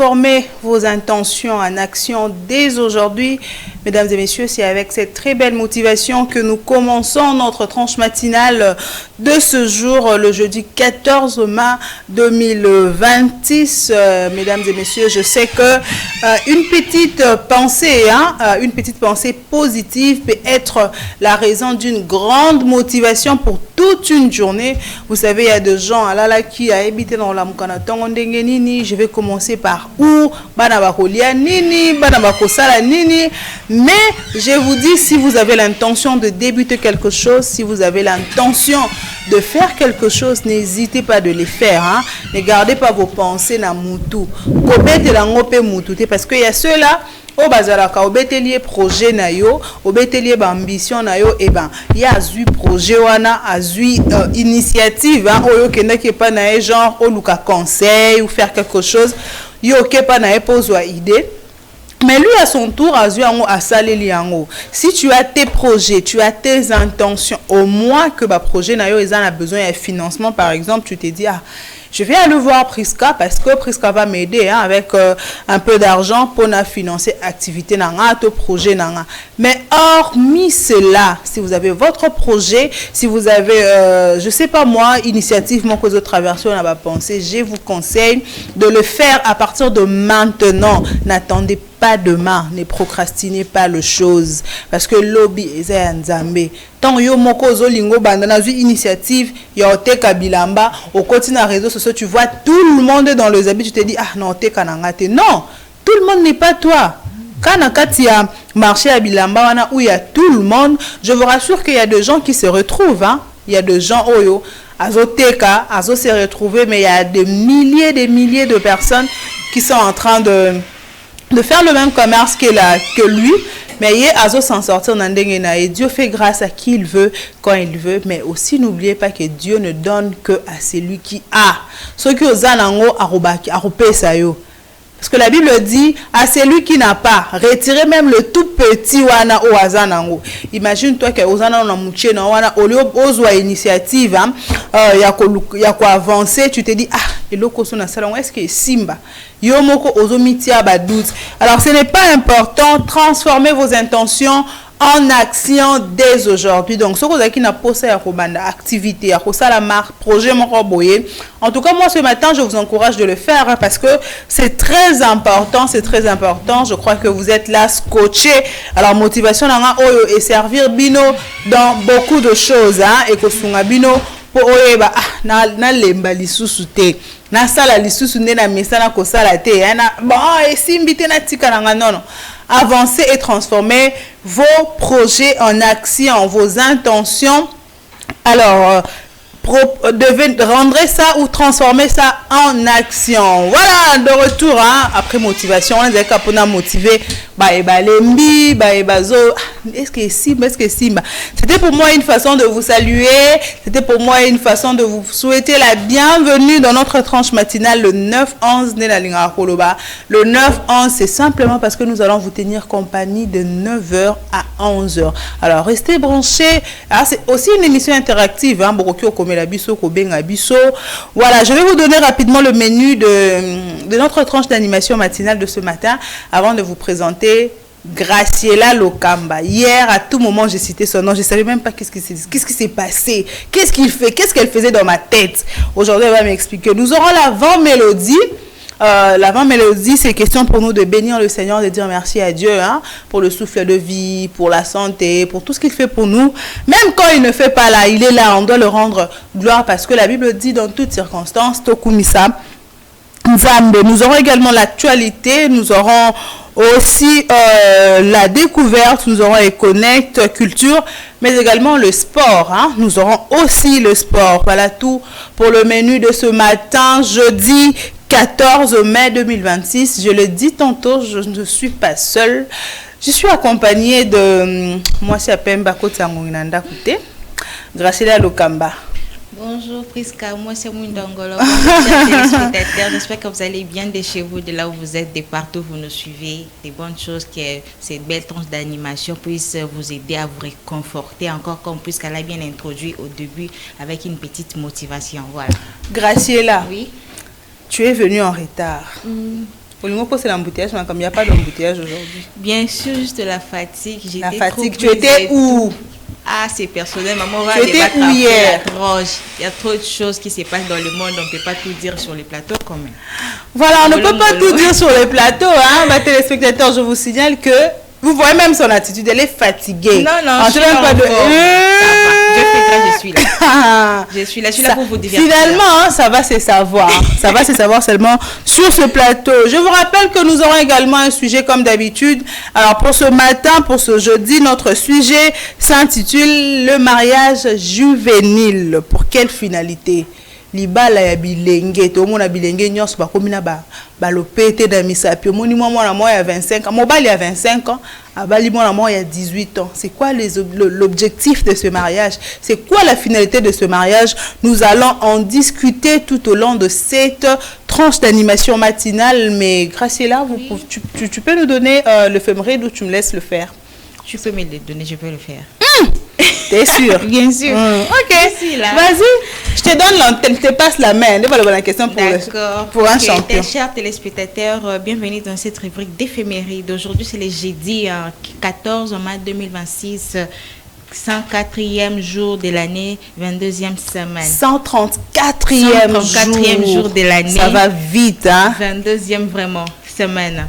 transformer vos intentions en action dès aujourd'hui. Mesdames et messieurs, c'est avec cette très belle motivation que nous commençons notre tranche matinale de ce jour, le jeudi 14 mai 2026. Mesdames et messieurs, je sais que une petite pensée positive peut être la raison d'une grande motivation pour toute une journée. Vous savez, il y a des gens qui a habité dans la Mukanatongo Ndengenini. Je vais commencer par où? Banabakolia Nini, Banabakosala Nini. Mais je vous dis, si vous avez l'intention de débuter quelque chose, si vous avez l'intention de faire quelque chose, n'hésitez pas de les faire. Hein? Ne gardez pas vos pensées na mutu. Parce qu'il y a ceux-là, au bazalaka, au bételier projet na yo, au bételier ambition na yo, et ben, il y a azui projet wana, azui initiative, hein, oyo kenda qui pas na genre, au luka conseil ou faire quelque chose, yo ke pas na poswa idée. Mais lui, à son tour, si tu as tes projets, tu as tes intentions, au moins que le projet a besoin d'un financement, par exemple, tu te dis, ah, je vais aller voir Priska parce que Priska va m'aider hein, avec un peu d'argent pour financer l'activité, ton projet. Mais hormis cela, si vous avez votre projet, si vous avez, je ne sais pas moi, initiative, mon cause de traversée, on a pensé, je vous conseille de le faire à partir de maintenant. N'attendez pas demain, ne procrastinez pas les choses parce que lobby est un zambé. Tant yo moko zolingo bandana zu initiative ya oteka bilamba au côté na réseaux sociaux tu vois tout le monde dans les habits tu te dis ah non oteka nangate non tout le monde n'est pas toi quand nakati ya marché à bilamba wana où il y a tout le monde je vous rassure qu'il y a des gens qui se retrouvent hein il y a des gens oyo azoteka azo se retrouver mais il y a des milliers de personnes qui sont en train de faire le même commerce que lui, mais il a s'en sortir dans et Dieu fait grâce à qui il veut, quand il veut, mais aussi n'oubliez pas que Dieu ne donne que à celui qui a. Ceux qui osent parce que la Bible dit à celui qui n'a pas, retirez même le tout petit wana o azanango. Imagine-toi que ozana na muche na wana ozwa initiative ya ko avancer, tu te dis ah eloko so na salon est-ce que simba yo moko ozomitia ba doute. Alors ce n'est pas important, transformez vos intentions en action dès aujourd'hui. Donc, ce que vous n'a posé à activité, à la marque, projet, mon roboyer. En tout cas, moi, ce matin, je vous encourage de le faire hein, parce que c'est très important, c'est très important. Je crois que vous êtes là, scotché. Alors, motivation, et servir Bino dans beaucoup de choses. Hein, et que sunga Bino, pour na lemba lisusu te. Na sala lisusu ne na mesana ko sala te. Bon, et si mbite na tika na non. Avancez et transformez vos projets en action, vos intentions. Alors, rendrez ça ou transformer ça en action. Voilà, de retour hein, après motivation. On est capable de motiver. Est-ce que Simba? C'était pour moi une façon de vous saluer. C'était pour moi une façon de vous souhaiter la bienvenue dans notre tranche matinale le 9-11 Le 9-11, c'est simplement parce que nous allons vous tenir compagnie de 9h à 11h. Alors, restez branchés. C'est aussi une émission interactive. Hein, voilà, je vais vous donner rapidement le menu de notre tranche d'animation matinale de ce matin avant de vous présenter Graciela Lokamba. Hier, à tout moment, j'ai cité son nom. Je ne savais même pas qu'est-ce qui s'est passé. Qu'est-ce qu'il fait? Qu'est-ce qu'elle faisait dans ma tête? Aujourd'hui, elle va m'expliquer. Nous aurons l'avant-mélodie. L'avant-mélodie, c'est question pour nous de bénir le Seigneur, de dire merci à Dieu hein, pour le souffle de vie, pour la santé, pour tout ce qu'il fait pour nous. Même quand il ne fait pas là, il est là, on doit le rendre gloire parce que la Bible dit dans toutes circonstances, Tokumisa, Nzambe. Nous aurons également l'actualité, nous aurons aussi la découverte, nous aurons les connect, culture, mais également le sport. Hein. Nous aurons aussi le sport. Voilà tout pour le menu de ce matin, jeudi 14 mai 2026. Je le dis tantôt, je ne suis pas seule. Je suis accompagnée de moi, c'est Pemba Kotangonginanda Koute, Graciela Lokamba. Bonjour Priska, moi c'est Moundangolo. Bonjour téléspectateurs, j'espère que vous allez bien de chez vous, de là où vous êtes, de partout où vous nous suivez. Des bonnes choses, que cette belle tranche d'animation puisse vous aider à vous réconforter encore comme Priska l'a bien introduit au début avec une petite motivation. Voilà. Graciela, oui. Tu es venue en retard. Au niveau c'est l'embouteillage, mais comme il n'y a pas d'embouteillage aujourd'hui. Bien sûr, juste la fatigue. La fatigue. Tu étais où? Ah, c'est personnel. Maman va débattre hier. Il y a trop de choses qui se passent dans le monde. On ne peut pas tout dire sur les plateaux quand même. Voilà, on ne peut pas tout dire sur les plateaux. Hein. Bah, téléspectateurs, je vous signale que vous voyez même son attitude, elle est fatiguée. Non, je suis pas de... je suis là. Je suis là pour vous divertir. Finalement, ça va se savoir. Ça va se savoir seulement sur ce plateau. Je vous rappelle que nous aurons également un sujet comme d'habitude. Alors, pour ce matin, pour ce jeudi, notre sujet s'intitule le mariage juvénile. Pour quelle finalité? Libala ya bilenge to mona bilenge nyonso ba komina ba lopete da misapi moni mwana moi ya 25 ans mobali ya 25 ans abali mwana moi ya 18 ans. C'est quoi l'objectif de ce mariage? C'est quoi la finalité de ce mariage? Nous allons en discuter tout au long de cette tranche d'animation matinale. Mais Graciela, tu peux nous donner l'éphéméride ou tu me laisses le faire? Tu peux me le donner, je peux le faire. T'es sûr? Bien sûr. Ok. Vas-y. Je te donne l'antenne, je te passe la main. Voilà la question pour un champion. Chers téléspectateurs, bienvenue dans cette rubrique d'éphéméride. Aujourd'hui, c'est le jeudi 14 mars 2026. 104e jour de l'année, 22e semaine. 134e jour de l'année. Ça va vite, hein? 22e vraiment semaine.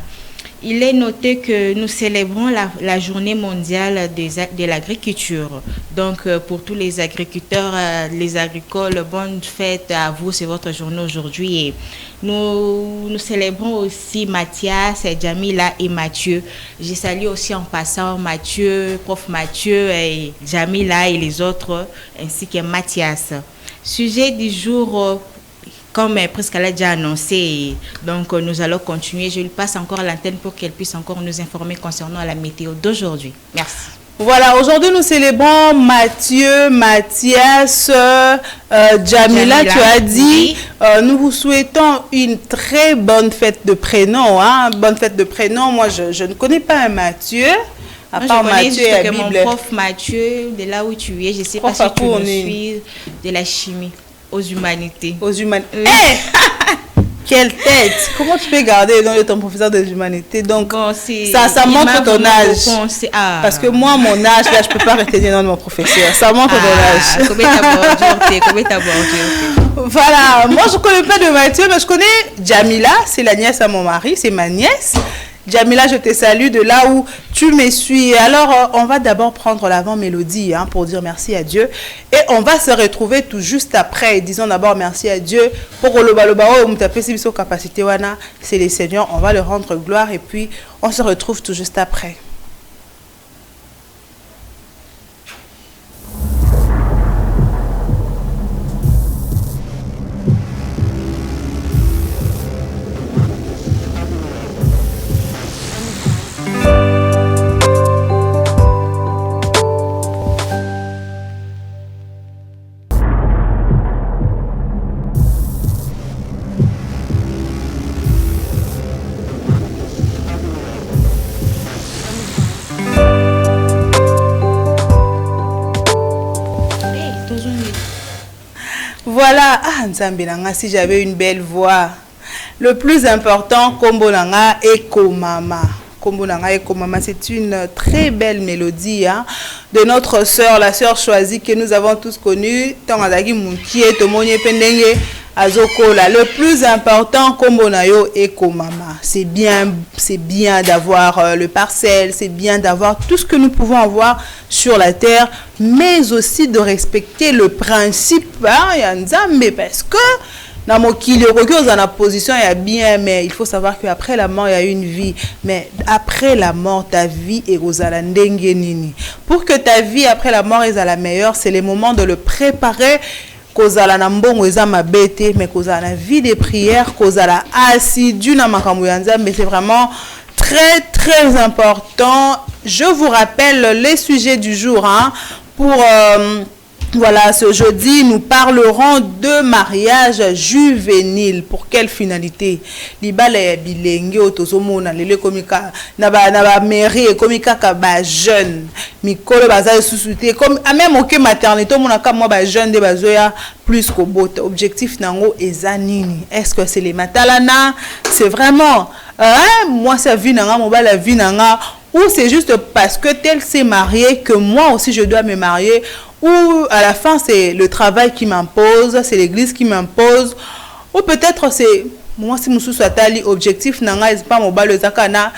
Il est noté que nous célébrons la journée mondiale de l'agriculture. Donc, pour tous les agriculteurs, les agricoles, bonne fête à vous, c'est votre journée aujourd'hui. Et nous célébrons aussi Mathias, Jamila et Mathieu. Je salue aussi en passant Mathieu, prof Mathieu, et Jamila et les autres, ainsi que Mathias. Sujet du jour... Comme presque elle a déjà annoncé, donc nous allons continuer. Je lui passe encore l'antenne pour qu'elle puisse encore nous informer concernant la météo d'aujourd'hui. Merci. Voilà, aujourd'hui nous célébrons Mathieu, Mathias, Jamila, tu as dit. Nous vous souhaitons une très bonne fête de prénom. Hein? Bonne fête de prénom. Moi, je ne connais pas un Mathieu. À part Mathieu et mon prof Mathieu, de là où tu es, je ne sais pas si tu me suis, de la chimie. Aux humanités. Aux humanités. Hey! Quelle tête! Comment tu peux garder le nom de ton professeur des humanités? Donc, bon, ça montre ton âge. Parce que moi, mon âge, là, je ne peux pas retenir le nom de mon professeur. Ça montre ton âge. Combien t'as bordure? Voilà. Moi, je ne connais pas de Mathieu, mais je connais Jamila. C'est la nièce à mon mari. C'est ma nièce. Jamila, je te salue de là où tu me suis. Alors, on va d'abord prendre l'avant-mélodie pour dire merci à Dieu. Et on va se retrouver tout juste après. Disons d'abord merci à Dieu. Pour le capacité, c'est le Seigneur. On va le rendre gloire et puis on se retrouve tout juste après. Voilà, Nzambelanga, si j'avais une belle voix. Le plus important, Kombonanga et Komama. Kombonanga et Komama, c'est une très belle mélodie de notre sœur, la sœur choisie que nous avons tous connue. Tangadagi Moukié, Tomonye Pendenge, Azokola. Le plus important, Kombonayo et Komama. C'est bien d'avoir le parcelle, c'est bien d'avoir tout ce que nous pouvons avoir sur la terre, mais aussi de respecter le principe Nzambe, parce que dans mon kilo, dans la position, il y a bien, mais il faut savoir qu'après la mort, il y a une vie. Mais après la mort, ta vie est aux alandengenini. Pour que ta vie après la mort est à la meilleure, c'est le moment de le préparer. Kozala na mbongo eza mabete, mais kozala na vie de prière, kozala assidu na makambo ya Nzambe, mais c'est vraiment très très important. Je vous rappelle les sujets du jour pour Voilà, ce jeudi, nous parlerons de mariage juvénile. Pour quelle finalité? Libale bilenge otozomona lele komika na ba mairie komika ka ba jeune. Mikolo baza susute comme même OK maternité mona ka moi ba jeune de bazoya plus qu'au bot. Objectif nango ezanini. Est-ce que c'est les matalana? C'est vraiment moi ça vie nanga mobile vie nanga ou c'est juste parce que tel s'est marié que moi aussi je dois me marier? Ou à la fin, c'est le travail qui m'impose, c'est l'église qui m'impose, ou peut-être c'est moi si musu swatali objectif nanga is pas mobile zaka na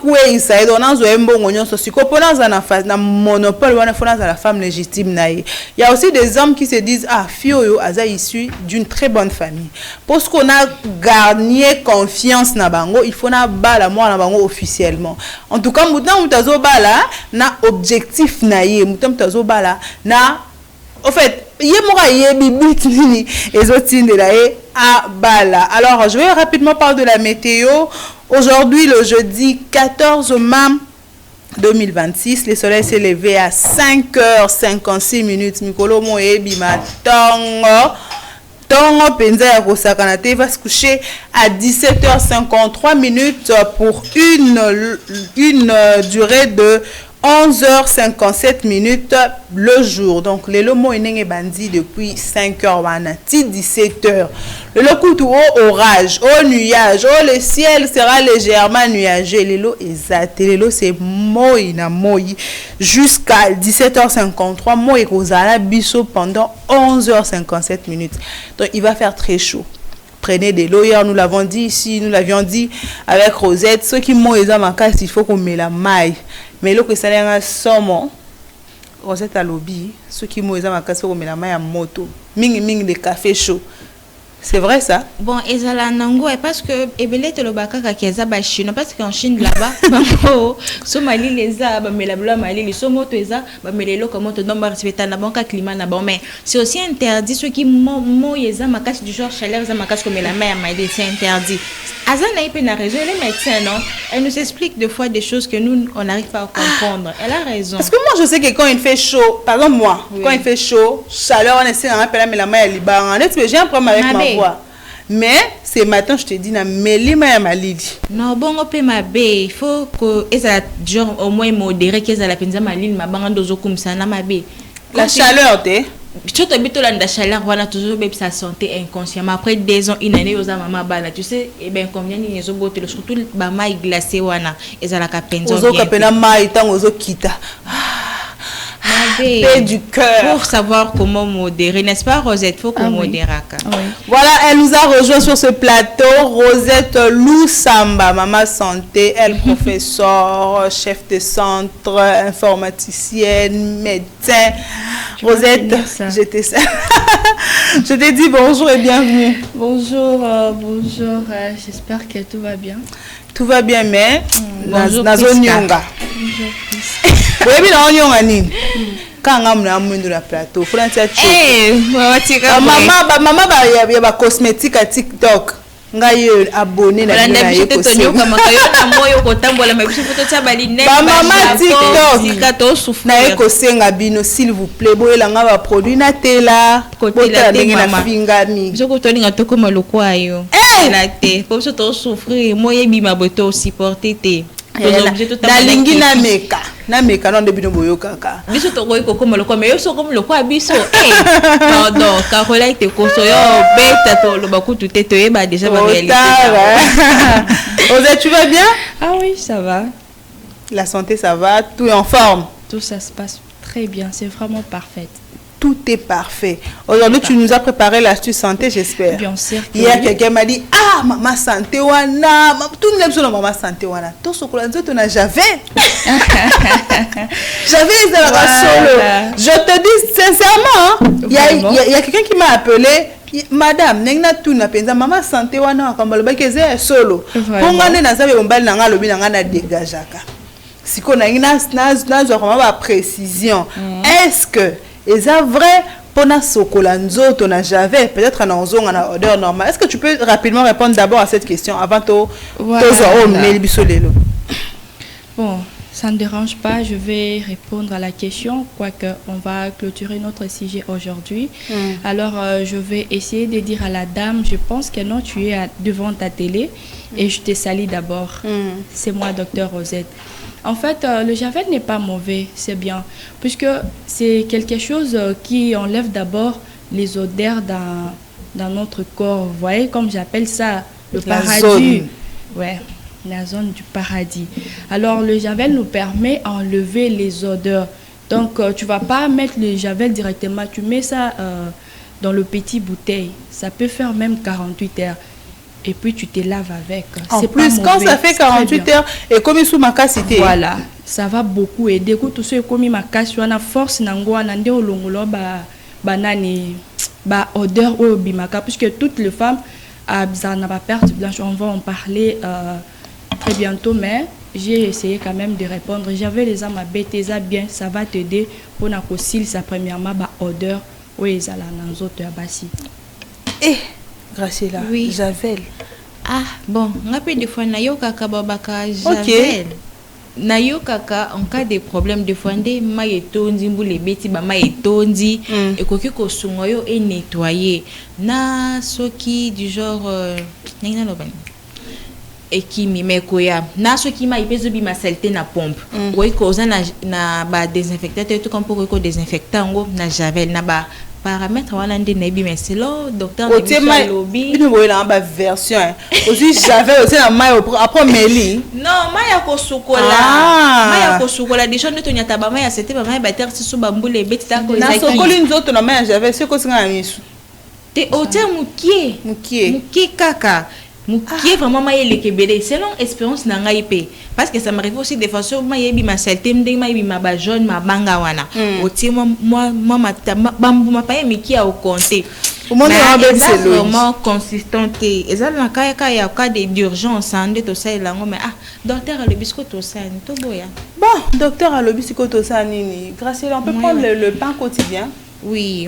kwe isaïdo na zo mbongo nyonso sikopona za na monopole wana fona za la femme légitime naïe. Il y a aussi des hommes qui se disent ah fio aza issu d'une très bonne famille. Parce qu'on a gagné confiance na bango, il faut na bala moi na bango officiellement. En tout cas mutan mutazo bala na objectif naïe, mutan mutazo bala na en fait alors, je vais rapidement parler de la météo. Aujourd'hui, le jeudi 14 mars 2026, le soleil s'est levé à 5h56. Mikolo Moebi Matongo. Tongo Penza ya Kosakanate va se coucher à 17h53 pour une durée de 11h57 le jour. Donc, le lomo est bandi depuis 5h, 17h. Le coup au orage, au nuage, le ciel sera légèrement nuagé. Le lot exact. Le lot c'est moi jusqu'à 17h53. Moi et Rosala Bisso pendant 11h57. Donc, il va faire très chaud. Prenez des lots. Hier, nous l'avons dit ici, nous l'avions dit avec Rosette. Ceux qui m'ont aidé à ma casse, il faut qu'on met la maille. Mais là que ça est un somme, Rosette à lobby. Ceux qui m'ont aidé à ma casse, il faut qu'on met la maille à moto. Ming de café chaud. C'est vrai ça? Bon, et ça là nango et parce que ebele te lobaka ka keza ba Chine parce qu'en Chine là-bas bango Somalie les a ba melabla Mali les somoto eza ba melelo comment te nomba respecter na banka climat na bon mais c'est aussi interdit ceux qui mo yeza makasi du genre chaleur za makasi comme la mer Mali c'est interdit. Azana ipe na raison les médecins non elle nous explique des fois des choses que nous on n'arrive pas à comprendre. Elle a raison. Parce que moi je sais que quand il fait chaud, par exemple moi, oui. Quand il fait chaud, chaleur on essaie d'appeler mais la main elle libère. J'ai un problème avec ma voix. Mais ce matin, je te dis, na melima ya malili. Non, bon, on peut m'abbé. Il faut que ça genre au moins modéré que ça la penza malili ma banga dozo comme ça na m'abbé. La chaleur, t'es. Tu te habitues à la chaleur, voilà toujours même sa santé inconsciemment. Après 2 ans, une année aux maman bala, tu sais, et ben combien ils ont beau te surtout ba mai glacé wana et ça la capenzo. Ozo kapena mai tant ozo kita. Paix du cœur. Pour savoir comment modérer, n'est-ce pas Rosette? Faut qu'on modère. Oui. Voilà, elle nous a rejoint sur ce plateau. Rosette Lusamba, maman santé, elle professeur, chef de centre, informaticienne, médecin. Rosette, j'étais ça. Je t'ai dit bonjour et bienvenue. Bonjour, bonjour. J'espère que tout va bien. Tout va bien, mais bonjour Bonjour. Oui, bien on y nini. Quand on a de la plateau, François maman ba cosmétique à TikTok. Ngai abonné na maman TikTok na ekosenga bino s'il vous plaît boyelanga ba produit na tela kotela ndenge na fingami joko toninga tokoma lokwa yo la te pour ça to souffrir moye bima boto supporter te nalingi na meka non de bino boyo kaka biso to koyi kokoma lokwa mais yo so comme lokwa biso pardon Carola te koso yo beta to lo bakutu te to yeba déjà ba réalité. Ose, tu vas bien? Ah oui, ça va. La santé ça va, tout est en forme. Tout ça se passe très bien, c'est vraiment parfait. Tout est parfait. Aujourd'hui, tu nous as préparé l'astuce santé, j'espère. Bien sûr. Hier, quelqu'un m'a dit, ah, maman santé, wana. Tout le monde sur maman santé, wana. Tout ce que l'on a j'avais. J'avais solo. Je te dis sincèrement, il y a quelqu'un qui m'a appelé. Madame, nenga tu na penza maman santé wana kamba lobaki ze solo. Pongane na zabe bombali na nga lobi na nga na dégagaka. Siko na ina na zo kama ba précision. Est-ce que c'est vrai pour na sokola nzoto na javet peut-être en ozonga na odeur normale. Est-ce que tu peux rapidement répondre d'abord à cette question avant to voilà. Bon, Ça ne dérange pas, je vais répondre à la question, quoique on va clôturer notre sujet aujourd'hui. Alors, je vais essayer de dire à la dame, je pense que non, tu es devant ta télé et je te salue d'abord. C'est moi, docteur Rosette. En fait, le javel n'est pas mauvais, c'est bien, puisque c'est quelque chose qui enlève d'abord les odeurs dans notre corps. Vous voyez, comme j'appelle ça, le paradis. Zone. Ouais. La zone du paradis. Alors, le javel nous permet d'enlever les odeurs. Donc, tu ne vas pas mettre le javel directement. Tu mets ça dans le petit bouteille. Ça peut faire même 48 heures. Et puis, tu te laves avec. En C'est plus, pas quand mauvais, ça fait c'est très 48 bien. heures, et comme il sous ma cassité. Voilà. Ça va beaucoup aider. Tout ce qui ma casse, on a force, nande olongolo, banani, odeur ou bimaka. Puisque toutes les femmes, n'a pas perte blanche. On va en parler très bientôt, mais j'ai essayé quand même de répondre. J'avais les âmes à bêter, bien, ça va t'aider pour na kosil sa premièrement odeur ou ezala dans autres abassi. Eh, Graciela, Oui. javel. Ah, bon, rappelez des fois, nayo kaka babaka javel. Nayo kaka, en cas de problème, des fois, ndé ma etondi, mboule beti, ba ma etondi, et koki ko sungoyo et nettoyer. Na soki du genre, n'engina lobani. Et qui m'y koya. Na soki ma ipezo bi ma saleté na pompe. Oui, cause na ba désinfectant, tout comme pour ko désinfectant, na javel, na ba paramètres wana ndé na bi mais c'est là docteur na bi lobby une boyela ba version aussi j'avais aussi na mai après meli non maya ko sukola maya ko sukola déjà ne tonya taba maya c'était ba maya ba terre sous ba mbule beti ta ko na sokoli nzoto na mai j'avais ce ko singa misu te hotel mukie kaka mukie vraiment maya le kebele selon expérience na ngai pe parce que ça m'arrive aussi des fois sur maya bi ma saleté ndenge maya bi ma ba jaune ma banga wana hotel moi bambu ma pa miki a au compter au monde c'est vraiment consistante et ça na kaya ya cas d'urgence ande to ça lango mais docteur le biscuit to ça to boya bon docteur a le biscuit to ça nini grâce on peut prendre le pain quotidien. Oui.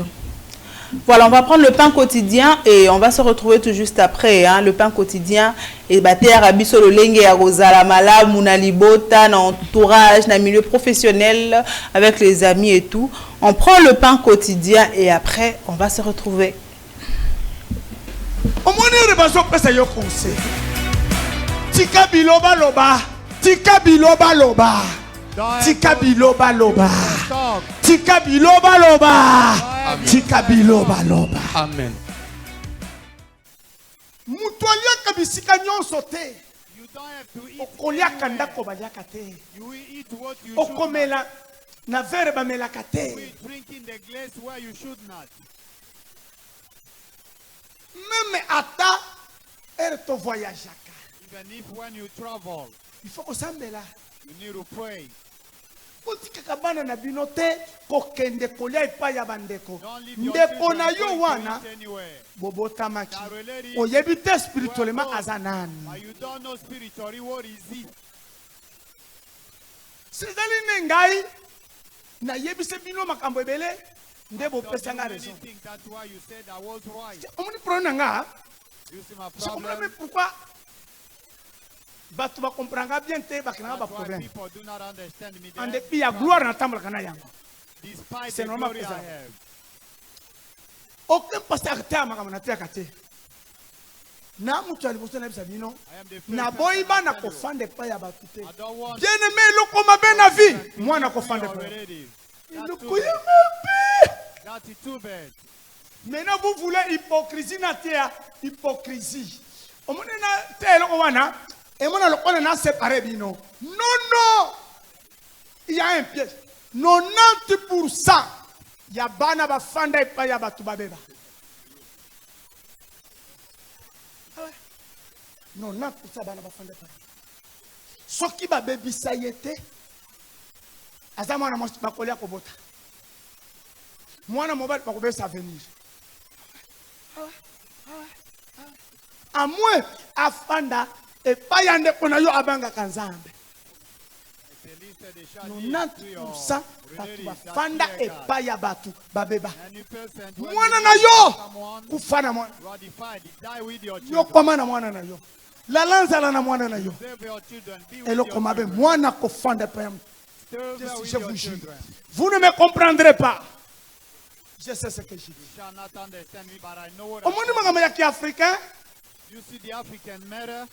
Voilà, on va prendre le pain quotidien et on va se retrouver tout juste après. Hein, le pain quotidien et bater à Rabiso Lolenge à Rosala Mala, Mounalibota, dans entourage, dans le milieu professionnel, avec les amis et tout. On prend le pain quotidien et après, on va se retrouver. Au moins, il y a des conseils. Tika biloba loba. Tika biloba loba. Tika biloba loba. Tika biloba loba. Tika biloba loba. Amen. Mutolia kabisika nyonso te. Okolia kanda ko baliaka te. Okomela na verre bamelaka te. Même ata erto voyageaka. Even if when you travel, Il faut kosambela. you need to pray. Otika bana na bino te kokende kolia epai ya bandeko. Don't leave your Ndeko children na yo going wana to eat anywhere. bobotamaki. Oyebi te spirituellement aza But nani. you don't know spiritually what is it. Sizali ne ngai na yebise bino makambo ebele nde bopesa nga raison. Anything, that's why you said I was right. Omoni problème nga. You see my Je comprends problem. pourquoi bato ba comprendre bien te bakina ba That's why problème. people do not understand me. En They dépit ya gloire na tambola kana yango. Despite C'est the normal glory I que ça. have. Aucun pasteur te makambo na te akate. Na mutu aliboso na bisa bino. I am the first Na person boyi to bana tell you. kofanda pa ya batu te. I don't want Bien aimé loko mabe na vie. Mwana kofanda pa. already. That's Loko too ya bad. mabe. That is too bad. Maintenant vous voulez hypocrisie na te hypocrisie. Omone na te loko wana et mona loko na séparer bino. Non. Il y a un piège. 90% ya bana bafanda pa ya batu babeba. 90% bana bafanda pa. Soki babebisa yete aza mwana mwasi bakolia kobota. Mwana mobile bakobesa avenir. À moins afanda et pas yande kona yo abanga kanzambe. 90% batu bafanda et pas ya batu babeba. Mwana na yo kufana mwana. Yo koma na mwana na yo. La lanzala na mwana na yo. Save your children. Be with Et le your komabe children. mwana kofanda pa yam. Save with Je your vous jure. children. Vous ne me comprendrez pas. Je sais ce que je dis. You shall not understand me, but I know what Au I'm moins saying. makambo ya kiafricain, You see the African matter.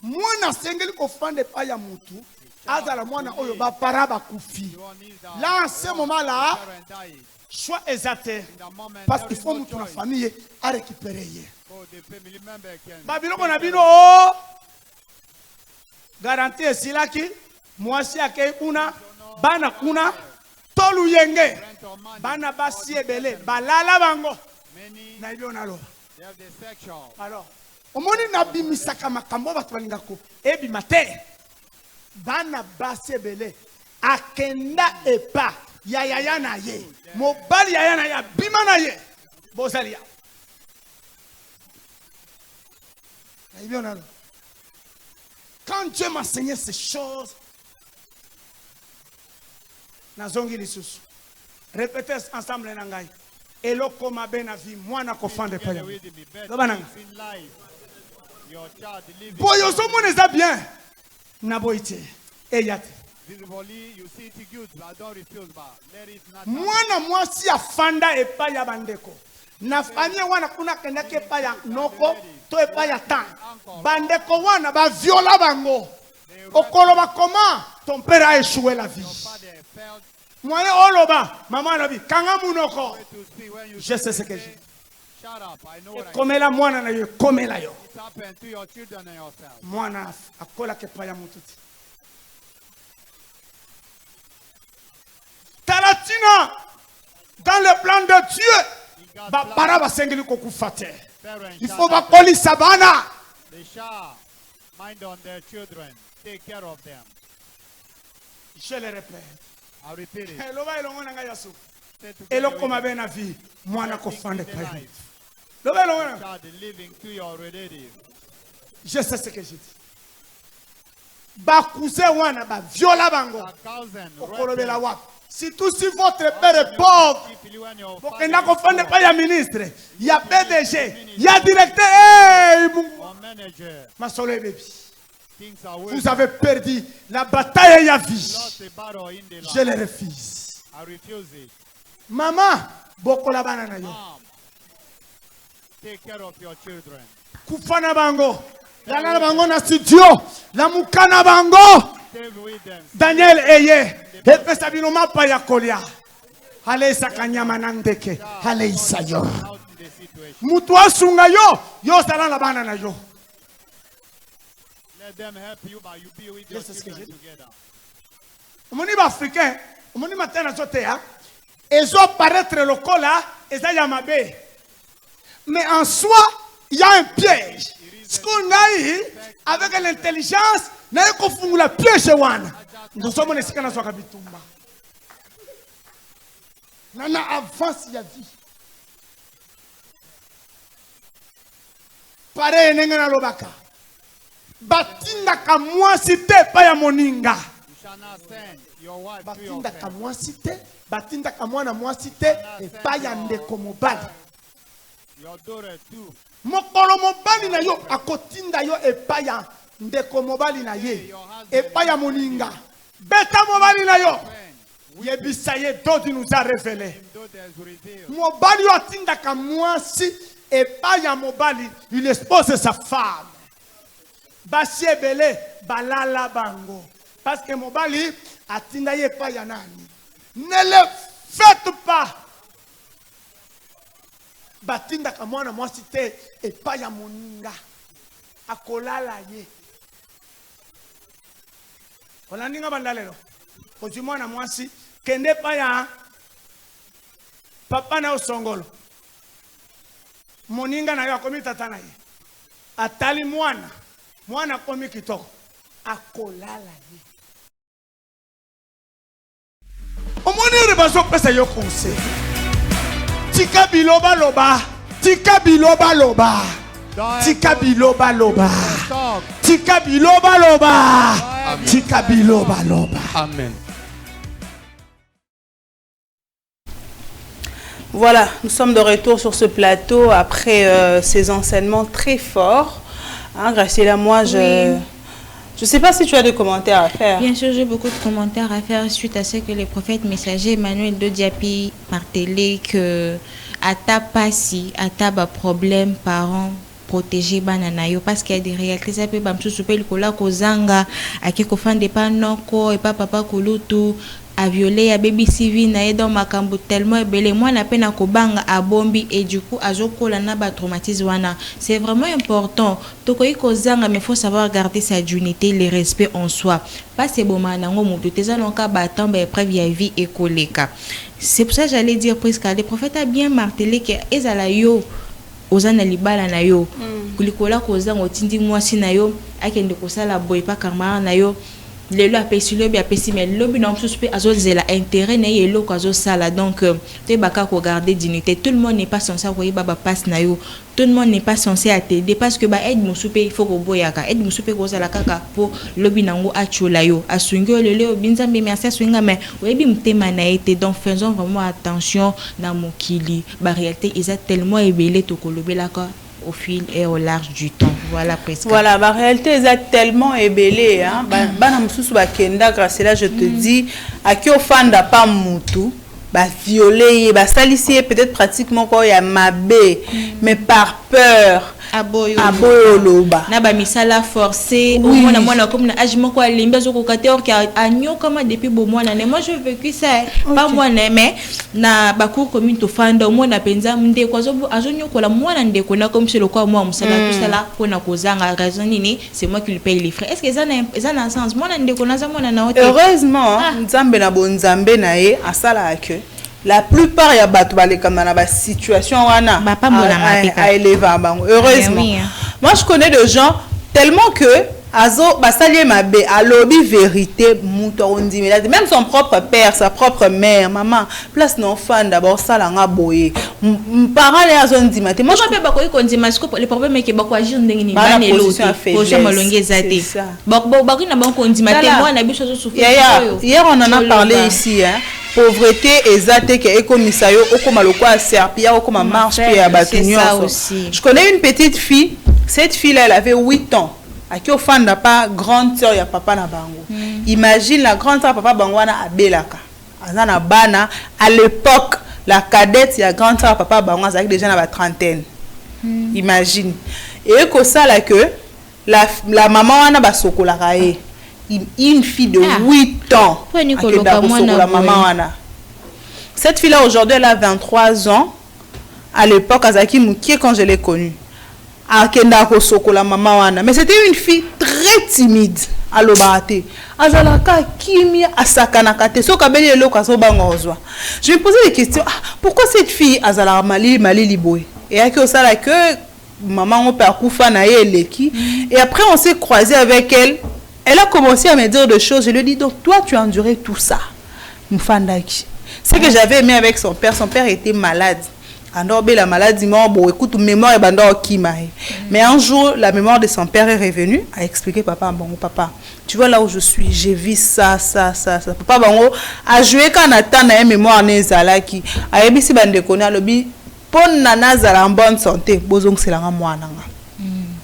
mwana sengeli kofanda pa ya mutu. Azala mwana oyo ba para ba kufi. You won't need that. Là, en ce moment-là, Parent die. choix exact. In the moment, Parce there qu'il is faut no mutu na choice. famille à récupérer. So the family member can. Babiloko na bino o garantie esilaki mwasi akei kuna bana kuna tolu yenge Rent or money. bana basi ebele balala bango Many, na ibi onaloba. they have the sexual. Alors omoni nabimisaka makambo bato balingako ebima te bana basi ebele akenda epa ya yaya na ye mobali yaya na ye abima na ye bozali ya na ibi onaloba. Quand Dieu m'a enseigné ces choses, nazongi lisusu. Répétez ensemble nangai. Eloko mabe na vie, mwana kofanda pa Together ya. with me. Better Loba nanga. things in life. Your child living. Boyo so mona eza bien. Na boite. Eyate. Visibly, you see it good, but don't refuse, but let it not. Mwana mwasi afanda epa ya bandeko. Na famille wana kuna kenda ke pa ya noko to epa ya tan. Bandeko wana ba viola bango. Okoloba comment ton père a échoué la vie. Father felt Moyen oloba, maman nabi, kanga munoko. to speak when you Je sais ce que je say, dis. shut up, I know what I Komela mwana na yo, komela yo. It happened to your children and yourself. Mwana akola ke pa ya mututi. Talatina, dans le plan de Dieu, ba para ba sengeli kokufa te. Parents, Il shut faut ba up. koli sabana. They shall mind on their children, take care of them. Je le répète. I'll repeat it. Loba elongo na nga yasu. Say together Eloko with mabe na vie, mwana Things kofande in the pa ya. life. Loba elongo na. Child living to your relative. Je sais ce que je dis. Ba cousin wana ba viola bango. A cousin, Okolobela wapi. Surtout si votre père est pauvre. Bokenda kofanda pa ya ministre, ya PDG, ya directeur. Hey, or manager, masolo ebebi. things are Vous worse. avez perdu la bataille ya vie. Lost a battle in the Je life. le refuse. I refuse it. Maman, bokola bana na yo. Mom, take care of your children. Kufana bango. Lala na bango na studio. La mukana bango. Stay with them. Daniel eye. Epesa bino mapa ya kolia. Ale sakanyama na ndeke. Ale isa yo. Out in the situation. Mutu asunga yo. Yo sala na bana na yo. Let them help you, but you be with your Yes, children yes, together. Omoni ba africain. Omoni matena zote ya. Ezo paraître lokola. Eza ya mabe. Mais en soi, il y a un piège. Ce qu'on a eu, avec l'intelligence, na yeko fungula piège wana. Nous sommes les sikana soka bitumba. Nana avance ya vie. Pare nenge na lobaka. Batinda ka mwasi te pa ya moninga. You shall not send your wife to your Batinda ka friend. mwasi te, batinda ka mwana mwasi te, epa ya ndeko mobali. Your daughter too. Mokolo mobali na yo akotinda yo epa ya ndeko mobali na ye, epa ya moninga. Beta mobali na yo. Friend, Yebisa ye dodi nous a révélé. him daughters revealed. Mobali yo atinda ka mwasi epa ya mobali, il expose sa femme. Basi ebele balala bango. Parce que mobali atinda ye epa ya nani. Ne le faites pas. Batinda ka mwana mwasi te epa ya moninga. Akolala ye. Olandinga bandalelo. Kozwi mwana mwasi kende pa ya papa na osongolo. Moninga na yo akomi tata na ye. Atali mwana. Mwana akomi kitoko. Akolala ye. Omoni rebazo pesa yo conseil. Tika biloba loba. Tika biloba loba. Tika biloba loba. Talk. Tika biloba loba. Tika biloba loba. Amen. Voilà, nous sommes de retour sur ce plateau après ces enseignements très forts. Hein, Graciela, moi, je ne sais pas si tu as des commentaires à faire. Bien sûr, j'ai beaucoup de commentaires à faire suite à ce que le prophète messager Emmanuel Dodiapi martelé que à ta passi, à ta problème parents protéger banana yo parce qu'il y a des réalités ça peut bamsu super le kola kozanga akiko fande pa noko et pas papa kolutu a violé a baby civil na dans makambo tellement ebele moi na peine kobanga a bombi et du coup azokola na ba traumatisme wana c'est vraiment important tokoyi kozanga mais faut savoir garder sa dignité le respect en soi pas c'est bon manango mutu teza nonka batamba épreuve ya vie et koleka c'est pour ça que j'allais dire presque le prophète a bien martelé que ezala yo ozana libala na yo kulikola kozanga otindi mwasi na yo akende kosala boy pa karma na yo lelo apesi lobi apesi mais lobi na msusu pe azozela intérêt na yelo ko azosala donc te baka ko garder dignité tout le monde n'est pas censé koyi baba passe na yo tout le monde n'est pas censé t'aider parce que ba aide musupe il faut ko boyaka aide musupe ko sala kaka po lobi nango achola yo asungi lelo binzambe merci asunga mais oyebi mtema na été donc faisons vraiment attention dans mokili ba réalité ils a tellement ébélé to ko lobela ka au fil et au large du temps. Voilà presque. Voilà, la réalité est tellement ébellée. Hein? Bana mususu ba kenda grâce là je te dis à qui offanda pas mutu ba violer ba salissier peut-être pratiquement quoi il y a mabé mais par peur aboyoloba na ba misala forcé au moins na comme na âge moko alimba zo ko kater ki anyo comme depuis bon mois na moi je vécu ça pas moi mais na ba cour commune to fanda au moins na penza mnde kwa zo azonyo ko la moi na ndeko na comme c'est le quoi moi musala tout ça là pour na kozanga raison nini c'est moi qui lui paye les frais est-ce que ça na sens moi na ndeko na za moi na hotel heureusement nzambe na bonzambe na ye asala que la plupart ya bato baleka na ba situation wana à élever bango heureusement moi je connais des gens tellement que azo basalier mabe a lobby vérité muto ondi même son propre père sa propre mère maman place non fan d'abord ça la nga boye parents les azo ndima te moi je peux pas ko kondima scope le problème est que bako agir ndenge ni ba ne lo ko chama longeza te bako na banko ndima te moi na biso zo souffrir hier on en a parlé ici hein pauvreté exacte que ekomisa yo okoma lokwa serpia okoma marche puis à batunyo je connais une petite fille cette fille là elle avait 8 ans à qui ofanda pas grande sœur ya papa na bango imagine la grande sœur papa bango na abelaka azana bana à l'époque la cadette ya grande sœur papa bango azaki déjà na ba trentaine imagine et que ça là que la maman wana ba sokola kae une fille de 8 ans. Cette fille-là, aujourd'hui, elle a 23 ans. À l'époque, Azaki Moukie, quand je l'ai connue. Mais c'était une fille très timide. À l'obate. Azalaka, Kimi, Asakanakate, Sokabeli, Lokaso Bangozwa. Je me posais des questions. Pourquoi cette fille, Azala Mali Liboé? Et à qui ça que maman, on perd Koufa, Naye, Leki. Et après, on s'est croisé avec elle. Elle a commencé à me dire des choses. Je lui ai dit, donc toi, tu as enduré tout ça. Mfandaki. Ce que j'avais aimé avec son père était malade. La maladie, bon, écoute, mémoire est bandor kimae. Mais un jour, la mémoire de son père est revenue, a expliqué papa, bon, papa, tu vois là où je suis, j'ai vu ça. Papa, bon, a joué quand on attend la mémoire nezalaki. A ebisi bande kona lobi, pon nana zala en bonne santé, bozong c'est la moi nanga.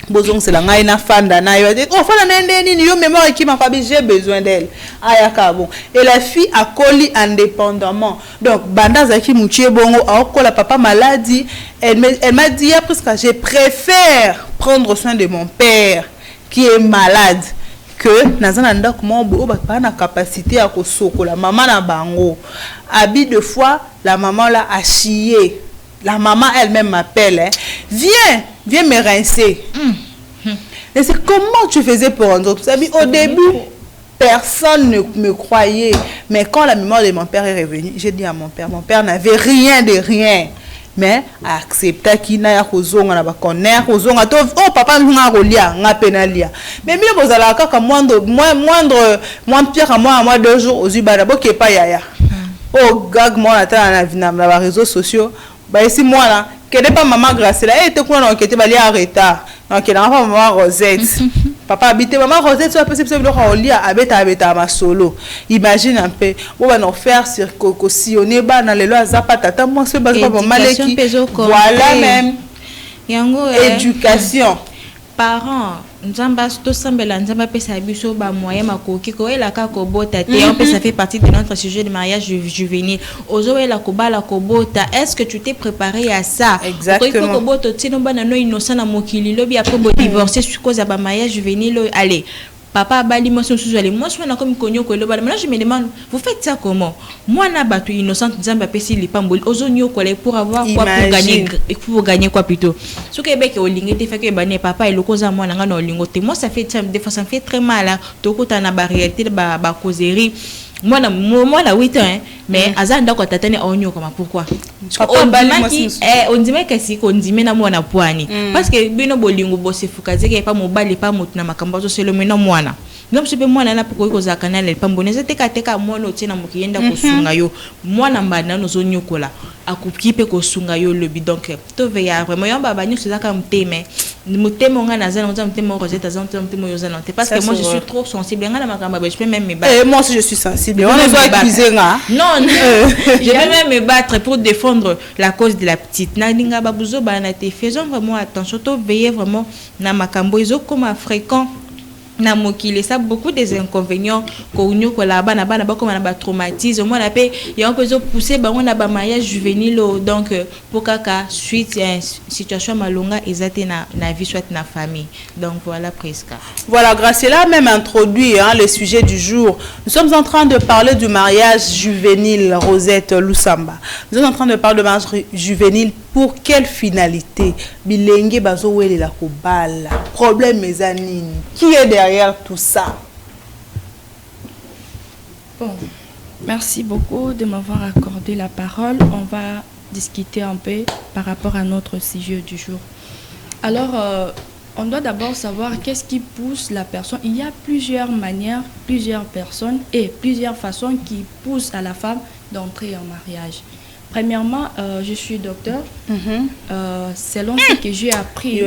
Bozong c'est la ngai na fanda na yo oh fanda na ndeni yo mémoire qui m'a fabi j'ai besoin d'elle ayaka bon et la fille a collé indépendamment donc banda zaki mutie bongo a kola papa maladie elle m'a dit après que je préfère prendre soin de mon père qui est malade que nazana nda comment bo ba na capacité à kosokola maman na bango abi de fois la maman là a chié. La maman elle-même m'appelle, hein. Viens me rincer. Et c'est comment tu faisais pour rendre tout ça? Au début, personne ne me croyait. Mais quand la mémoire de mon père est revenue, j'ai dit à mon père n'avait rien de rien. Mais accepta qu'il n'a pas oh papa n'a pas penalia. Mais mieux vous allez encore moindre pire à moi 2 jours aux Ubadabo qui est pas yaya. Oh gag moi attends na les réseaux sociaux. Bah ici moi là qu'elle n'est pas maman Graciela, elle était quoi donc était balé en retard. Donc elle n'a pas maman Rosette. Papa habite maman Rosette soit possible de le lire abeta ma solo. Imagine un peu, on va nous faire sur cautionner ba dans les lois zapata moi c'est pas maleki. Voilà même. Éducation. Parents, nzamba to sambela nzamba pesa biso ba moyen makoki ko ela ka ko bota te on peut ça fait partie de notre sujet de mariage juvénile. Ozo ela ko bala ko bota, est-ce que tu t'es préparé à ça? Exactement. Ko bota tino bana no innocent na mokili lobi après bo divorcer sur cause ba mariage juvénile. Allez, papa bali moi sur aller moi je suis comme konyo ko loba. Maintenant je me demande vous faites ça comment? Moi na batu innocent nzamba pesi li pamboli ozo nyo ko pour avoir quoi pour gagner quoi plutôt. Ce que bec au lingue te fait que bané papa et le cause moi na ngana lingo te moi ça fait des fois ça me fait très mal to kota na ba réalité ba causerie moi na 8 ans mais azanda ko tatane onyo comme pourquoi on dit que si on dit na mwana pwani parce que bino bolingo bosse fukazeke pas mobali pas motuna makambo so selo mena mwana non c'est pas mwana na poko ko za kanale pamboneze teka mwana otina mukiyenda kosunga yo mwana mbana no zonyo kola akukipe kosunga yo lobi donc to veya vraiment yamba banyo c'est ça comme thème mutemo nga nazana mutemo Rosette azana mutemo yozana parce que moi je suis trop sensible nga na makamba je peux même me battre moi aussi je suis sensible on doit accuser nga non je vais même me battre pour défendre la cause de la petite na linga babuzo bana te faisons vraiment attention to veiller vraiment na makambo izo comme fréquent na mokili ça beaucoup des inconvénients ko unyo ko la bana ba comme na ba traumatisme moi na pe ya on peut pousser ba on a ba mariage juvénile donc pour kaka suite situation malonga ezate na vie soit na famille donc voilà presque voilà Graciela même introduit le sujet du jour. Nous sommes en train de parler du mariage juvénile Rosette Lusamba. Nous sommes en train de parler de mariage juvénile pour quelle finalité bilenge bazo wele la ko bala problème mezanine qui est derrière tout ça. Bon, merci beaucoup de m'avoir accordé la parole. On va discuter un peu par rapport à notre sujet du jour. Alors, on doit d'abord savoir qu'est-ce qui pousse la personne. Il y a plusieurs manières, plusieurs personnes et plusieurs façons qui poussent à la femme d'entrer en mariage. Premièrement, je suis docteur. Selon ce que j'ai appris.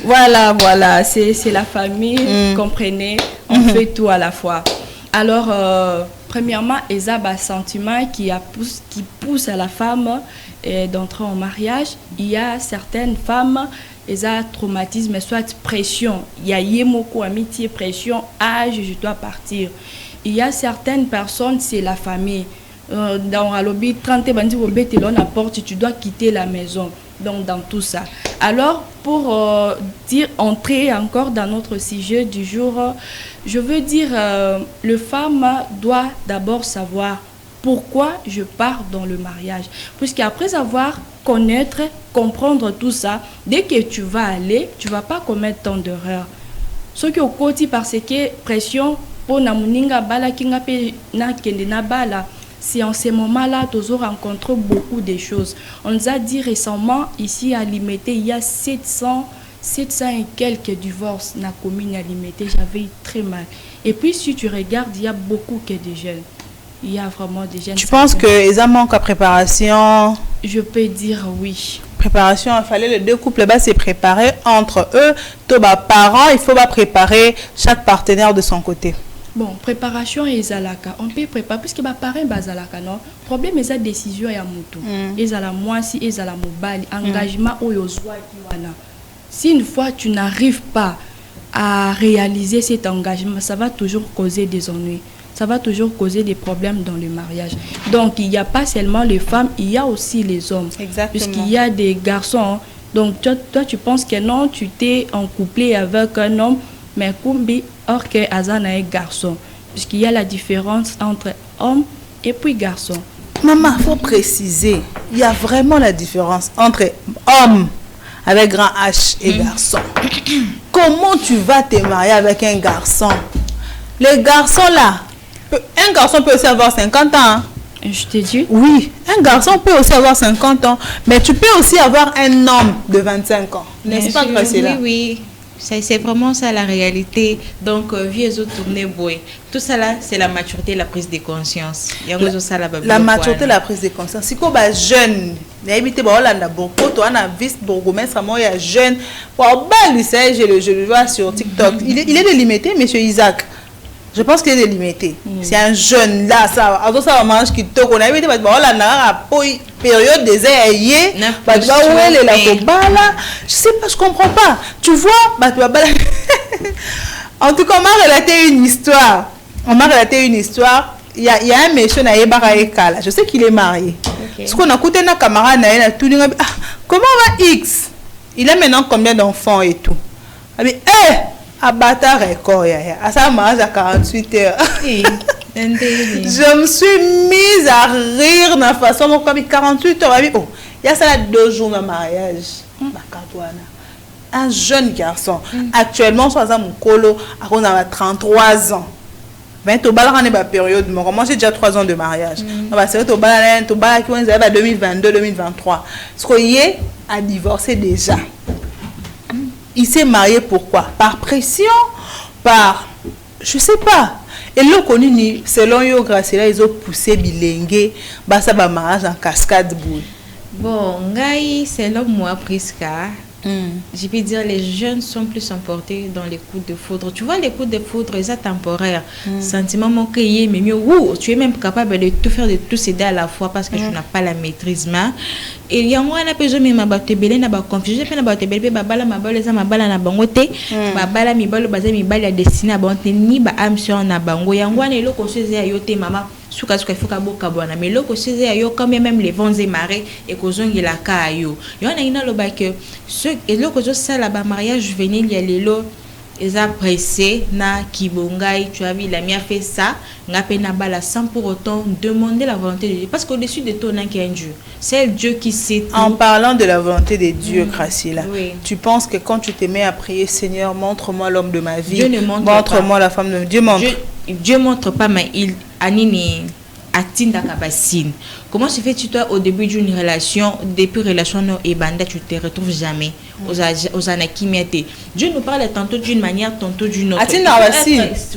Voilà, c'est la famille, comprenez, on fait tout à la fois. Alors, premièrement, il y a un sentiment qui pousse à la femme d'entrer en mariage. Il y a certaines femmes, ils ont traumatisme, soit pression. Il y a yemoko, amitié, pression, âge, je dois partir. Il y a certaines personnes, c'est la famille. Dans le lobby, 30 bandits au bête, la porte, tu dois quitter la maison. Donc, dans tout ça. Alors, pour entrer encore dans notre sujet du jour, je veux dire, le femme doit d'abord savoir pourquoi je pars dans le mariage. Puisqu'après avoir connaître, comprendre tout ça, dès que tu vas aller, tu ne vas pas commettre tant d'erreurs. Ce qui est au côté parce que pression pour namuninga bala kinga pe na kende na bala. C'est en ce moment-là que nous rencontrons beaucoup de choses. On nous a dit récemment, ici à Limité, il y a 700 et quelques divorces dans la commune à Limité. J'avais très mal. Et puis, si tu regardes, il y a beaucoup que de jeunes. Il y a vraiment des jeunes. Tu penses qu'ils ont manque à préparation? Je peux dire oui. Préparation, il fallait les deux couples là-bas se préparer entre eux. Tous les parents, il faut préparer chaque partenaire de son côté. Bon, préparation et zalaka. On peut préparer puisque les parents bazalaka non. Problème est la décision ya mutu. Ezala mwasi, ezala mobali, engagement oyozwa kiwana. Si une fois tu n'arrives pas à réaliser cet engagement, ça va toujours causer des ennuis. Ça va toujours causer des problèmes dans le mariage. Donc, il n'y a pas seulement les femmes, il y a aussi les hommes. Exactement. Puisqu'il y a des garçons. Donc, toi, tu penses que non, tu t'es en couple avec un homme, mais kumbi, or que Azana est garçon. Puisqu'il y a la différence entre homme et puis garçon. Maman, il faut préciser, il y a vraiment la différence entre homme avec grand H et garçon. Comment tu vas te marier avec un garçon? Les garçons là, un garçon peut aussi avoir 50 ans. Hein? Je te dis? Oui, un garçon peut aussi avoir 50 ans, mais tu peux aussi avoir un homme de 25 ans. N'est-ce pas, Graciela? Oui, oui. c'est vraiment ça la réalité. Donc, vieux autres tourner boy. Tout ça là, c'est la maturité, la prise de conscience. La maturité, la prise de conscience. Si on est jeune, n'habitez pas Hollande, beaucoup, toi, on a vice bourgmestre, moi, il y a jeune. Pour je le vois sur TikTok. Il est délimité, monsieur Isaac. Je pense qu'il est délimité. C'est un jeune là, ça. Alors ça va manger qui toque. On a évité parce que Hollande a période des aïeux. Je sais pas, je comprends pas. Tu vois, en tout cas, on m'a relaté une histoire. Il y a un monsieur là. Je sais qu'il est marié. Parce qu'on a écouté un camarade, comment va X? Il a maintenant combien d'enfants et tout? Abattre record, à ça mariage à 48 heures. Je me suis mise à rire de la façon dont 48 heures. Oh, il y a ça là 2 jours de mariage. Un jeune garçon. Actuellement, soit à mon colo, on a 33 ans. Ben, tu as une période. Moi, j'ai déjà 3 ans de mariage. C'est tu as 2022-2023. Ce qu'il est à divorcer déjà. Il s'est marié pourquoi? Par pression, par... Je sais pas. Et là, selon Yo Graciela, ils ont poussé bilingue. Ça va mariage en cascade boule. Bon, selon moi, Prisca, je peux dire les jeunes sont plus emportés dans les coups de foudre. Tu vois, les coups de foudre, ils sont temporaires. Sentiment manqué, mais mieux, tu es même capable de tout faire, de tout céder à la fois parce que tu n'as pas la maîtrise. Et il y a moi, on a besoin de me na ba confusion, je na tebele babala mabala za mabala na bangote, babala mibalo baza mibali ya destiné bonte ni ba amsion na bango. Yangwana eloko seze ya yote mama. Suka ifoka boka bwana mais loko seze ya yo quand même les vents et marées et kozongi la ka yo. Yo na ina lo ba que ce eloko zo sala ba mariage juvénile ya lelo ils ont pressé na kibongai, tu as vu, il a mis à faire ça, n'a pas na bala sans pour autant demander la volonté de Dieu. Parce qu'au-dessus de toi, il y a un Dieu. C'est Dieu qui sait tout. En parlant de la volonté de Dieu, Graciela, tu penses que quand tu te mets à prier, Seigneur, montre-moi l'homme de ma vie, Dieu ne montre montre-moi la femme de Dieu, montre. Dieu montre pas, mais il anime. Comment se fait-tu toi au début d'une relation, depuis relation et banda, tu te retrouves jamais aux anakimiatés. Dieu nous parle tantôt d'une manière, tantôt d'une autre.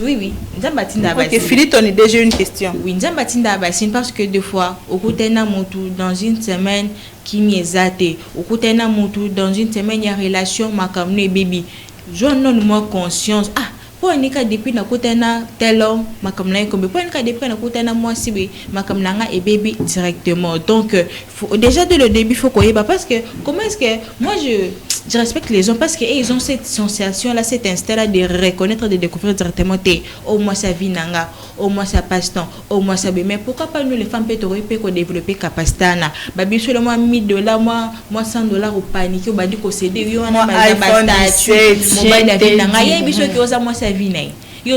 Oui. Ok, Philippe, on est déjà une question. Oui, parce que des fois, au côté dans une semaine, qui m'y est au côté dans une semaine, il y a relation, ma comme baby. Je donne moi conscience. Depuis na kutena tel homme makamna comme depuis na kutena moi si makamna et bébé directement. Donc déjà dès le début faut qu'on parce que comment est-ce que moi je respecte les hommes parce que ils ont cette sensation là, cet instinct là de reconnaître, de découvrir directement au moins sa vie nanga, au moins sa passe-temps, au moins sa mais pourquoi pas nous les femmes peut développer capacité na babi seulement $1000 moi $100 au panique au bandi ko céder yo na iPhone 17 mobile avec nanga ya biso ki oza moi sa vie na mais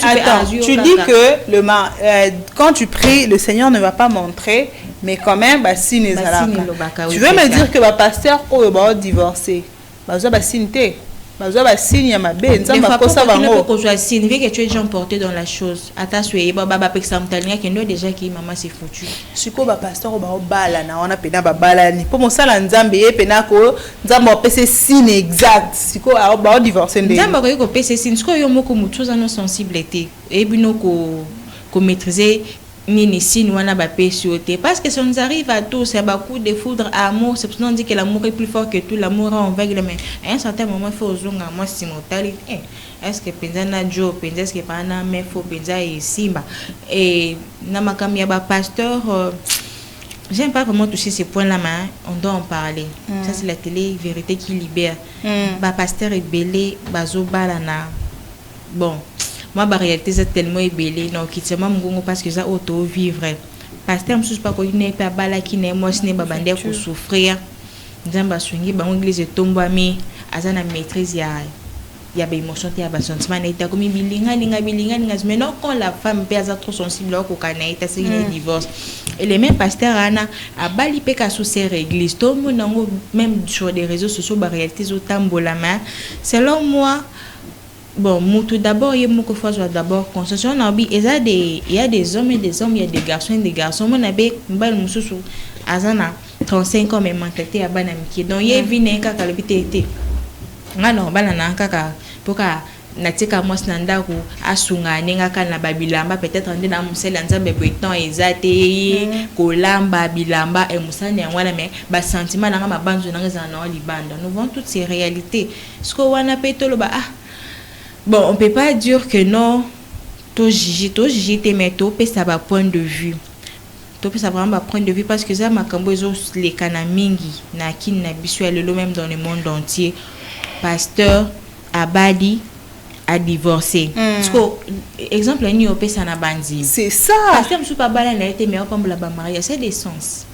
attends, tu dis que quand tu pries, le Seigneur ne va pas montrer, mais quand même, tu veux me dire que le pasteur va divorcer? Tu es déjà emporté dans la chose. Attention, déjà qui maman c'est foutu. Pasteur on a pena balani. Pour mon salon Nzambe pena ko Nzambe pese signe exact. Siko a divorcer ndé. Nzambe ko pese signe. Siko yo moko mutu za no sensibilité. Et bino ko maîtriser nini signe wana ba pese parce que ça nous arrive à tous, c'est beaucoup de foudre amour, c'est pour ça qu'on dit que l'amour est plus fort que tout, l'amour en vague mais à un certain moment il faut zonga moi si mortalité. Est-ce que penza na jo penza est-ce que pas na mais faut penza et simba et na makamia ba pasteur j'aime pas vraiment toucher ces points là mais on doit en parler. Ça c'est la télé vérité qui libère. Ba pasteur est belé bazo balana. Bon moi la réalité c'est tellement ébélé donc c'est moi parce que ça auto vivre pasteur me pas ko ne pas bala ki ne moi ne ba bande ko souffrir nzamba swingi ba église tombo ami azana maîtrise ya ba émotion ya ba sentiment na comme bilinga mais non quand la femme peut être trop sensible au kanaita c'est le divorce et les mêmes pasteurs ana a bali pe ka sous ces églises tout le monde même sur les réseaux sociaux ba réalité zo tambola mais selon moi. Bon, tout d'abord, il y a beaucoup de fois d'abord concession. Il y a des hommes et des hommes, il y a des garçons et des garçons. Mon abbé, mbal mususu, azana 35 ans mais mentalité à banamiki. Donc il y a vine ka kalbité été. ngana bana na kaka poka natika mos nandaku asunga nenga kana babilamba peut-être ndina musela nzambe beton ezate kolamba bilamba et musane ngwana mais ba sentiment nanga mabanzo nanga za na libanda. Nous voyons toutes ces réalités. Ce qu'on wana petolo ba bon, on peut pas dire que non to jiji mais to pe ça ba point de vue. To pe ça vraiment ba point de vue parce que ça makambo ezo les kana mingi na kin na bisu lelo même dans le monde entier. Pasteur Abadi a divorcé. Parce que exemple ni opé ça na bandi. C'est ça. Pasteur Msou pas bala na été mais on pas la mariage, c'est des sens.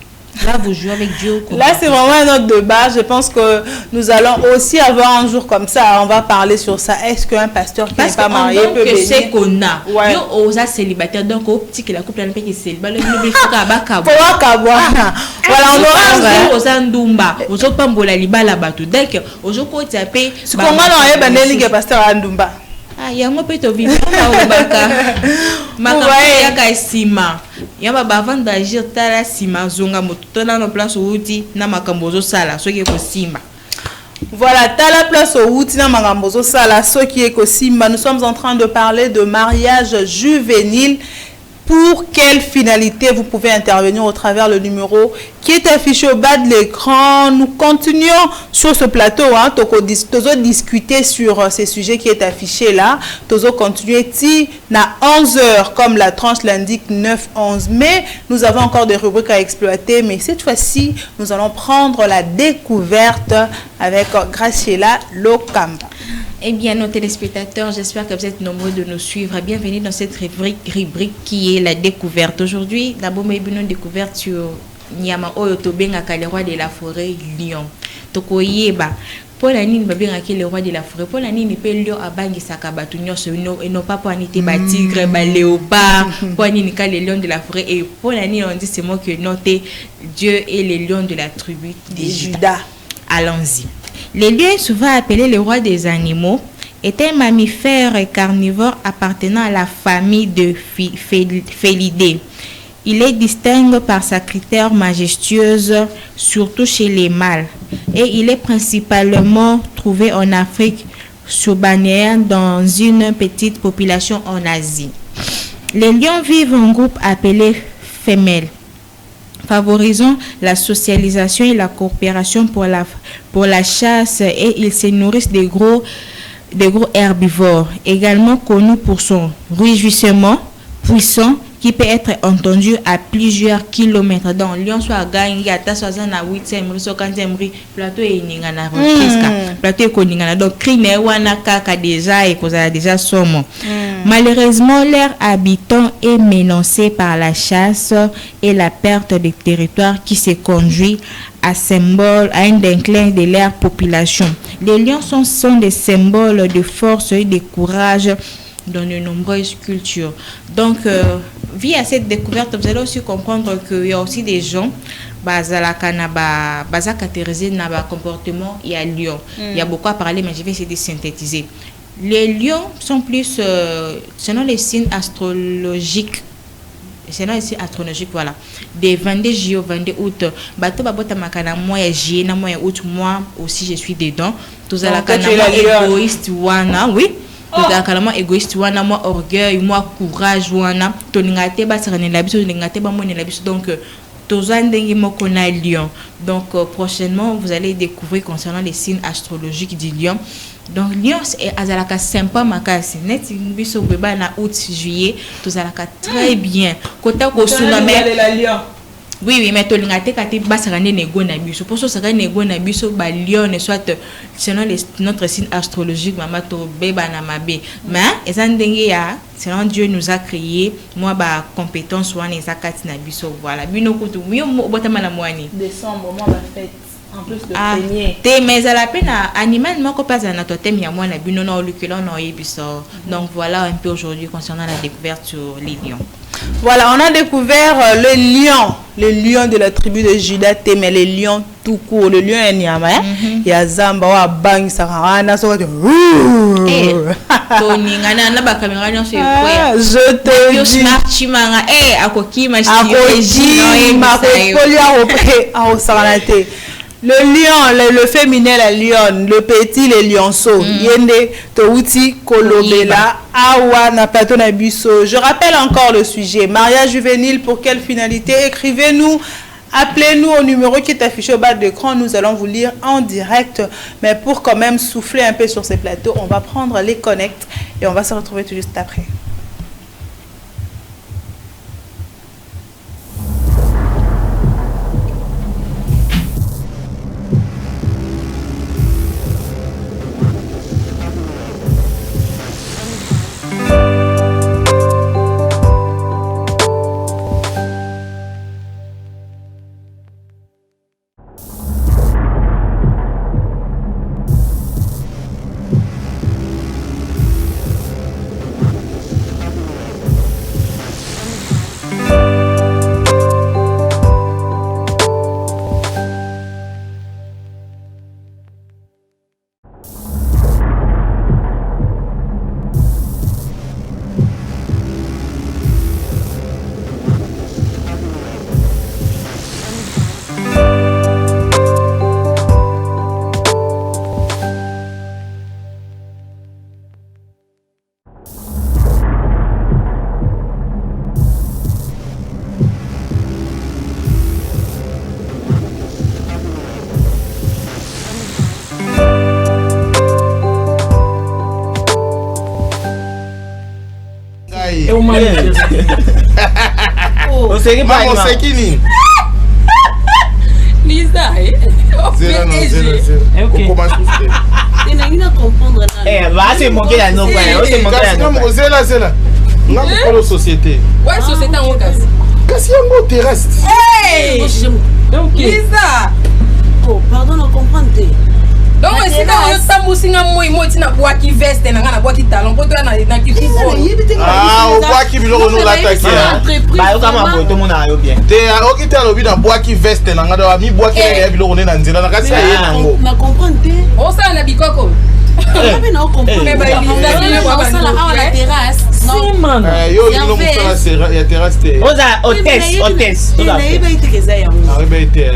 Là vous jouez avec Dieu. Là c'est vraiment un autre débat. Je pense que nous allons aussi avoir un jour comme ça. On va parler sur ça. Est-ce qu'un pasteur qui n'est pas marié peut bénir? C'est qu'on a. Ouais. Yo osa célibataire donc au petit que la couple n'a pas qui célibataire. Le bébé faut kabaka. Voilà, on aura osa ndumba. Oso pambola libala batu. Donc oso ko taper. Ce qu'on a dans Ebeneli que pasteur Andumba. Ah, il y a un peu de vie. Ya ka sima. Ya ba avant d'agir tala sima zonga moto na no place outi na makambo zo sala so ki ko sima. Voilà, t'as la place au Woutina Magambozo Sala, ce qui est Kosimba. Nous sommes en train de parler de mariage juvénile. Pour quelle finalité vous pouvez intervenir au travers le numéro qui est affiché au bas de l'écran. Nous continuons sur ce plateau. Tozo discuter sur ces sujets qui est affiché là. Tozo continuer si na 11h comme la tranche l'indique 9-11. Mais nous avons encore des rubriques à exploiter. Mais cette fois-ci, nous allons prendre la découverte avec Graciela Lokamba. Eh bien, nos téléspectateurs, j'espère que vous êtes nombreux de nous suivre. Bienvenue dans cette rubrique qui est la découverte. Aujourd'hui, d'abord, nous avons une découverte sur Nyama Oyotobenga, le roi de la forêt, lion. Tokoyeba. Pour la nini babengaki le roi de la forêt, pour la nini pe lion abangi sakabatu nyonso et non pas pour anité ba tigre, ba léopard, pour nini ka les lions de la forêt et pour la nini on dit c'est moi qui noté Dieu et les lions de la tribu de Juda. Allons-y. Le lion est souvent appelé le roi des animaux, est un mammifère carnivore appartenant à la famille de Félidés. Il est distingué par sa critère majestueuse, surtout chez les mâles, et il est principalement trouvé en Afrique subsaharienne dans une petite population en Asie. Les lions vivent en groupe appelé femelles, favorisant la socialisation et la coopération pour la chasse, et ils se nourrissent des gros herbivores, également connu pour son rugissement puissant qui peut être entendu à plusieurs kilomètres. Donc, lion soit gagné à ta soixante à 8e, so 15e, plateau et ningana plateau et koningana. Donc, crine wana kaka déjà et causa déjà somme. Malheureusement, leur habitant est menacé par la chasse et la perte de territoire qui se conduit à un déclin de leur population. Les lions sont des symboles de force et de courage dans de nombreuses cultures. Donc, via cette découverte, vous allez aussi comprendre qu'il y a aussi des gens caractérisés dans le comportement. Il y a lion. Il y a beaucoup à parler, mais je vais essayer de synthétiser. Les lions sont plus, selon les signes astrologiques, voilà, des 22 juillet au 22 août. Bato babota makana moi juillet na moi août, moi aussi je suis dedans. Tous à la canama égoïste wana, oui. Tous à la canama égoïste wana, moi orgueil, moi courage wana. Toningate ba serane la biso, toningate ba mone la biso. Donc tous à ndengi moko na lion. Donc prochainement vous allez découvrir concernant les signes astrologiques du lion. Donc lion est azalaka sympa makasi net biso beba na août juillet tous alaka très bien kota ko suna mais oui mais to lingate kati basarane nego na biso pour ça saka nego na biso ba lion soit selon notre signe astrologique mama to beba na mabe mais ezandenge ya selon Dieu nous a créé moi ba compétence wana ezakati na biso voilà bino kutu yo botama na mwani décembre moi ba fête. En plus de premier. Mais à la peine animal moko pas à notre thème ya moi na bino na olukelon na yebiso. Donc voilà un peu aujourd'hui concernant la découverte sur les lions. Voilà, on a découvert le lion de la tribu de Juda, mais le lion tout court, le lion est nyama, il y a Zamba wa bang sarana so Toningana na ba caméra non c'est quoi. Je te dis smart chimanga akoki ma akoji ma kolia au saranate. Le lion, le féminin, la lionne, le petit, les lionceaux. Yende, Touti, Kolobela, Awa, Napato, Nabiso. Je rappelle encore le sujet. Mariage juvénile, pour quelle finalité? Écrivez-nous. Appelez-nous au numéro qui est affiché au bas de l'écran. Nous allons vous lire en direct. Mais pour quand même souffler un peu sur ces plateaux, on va prendre les connects et on va se retrouver tout juste après. Lisa, c'est moqué la non, c'est moqué la non. C'est là. On a pour la société. Ouais, société en cas. Qu'est-ce qu'il y a un terrestre? Hey! Lisa! Oh, pardon, on comprend. Donc, c'est quand on s'est dit na bois qui veste, na bois qui talon, pour toi na qui ah, au bois qui vient on l'attaquer. Bah, au comment tout le monde a bien. T'es au qui t'a l'objet na bois qui veste, na ngada mi bois qui est vient on est na nzela na kasi aye nango. Na comprendre. On ça na bikoko. Mais non, comprendre. Mais bah, on ça là à la terrasse. Si man. Yo, il nous montre la terrasse, il y a terrasse. On hôtesse. Il n'a pas été que ça y a. Ah, il a été.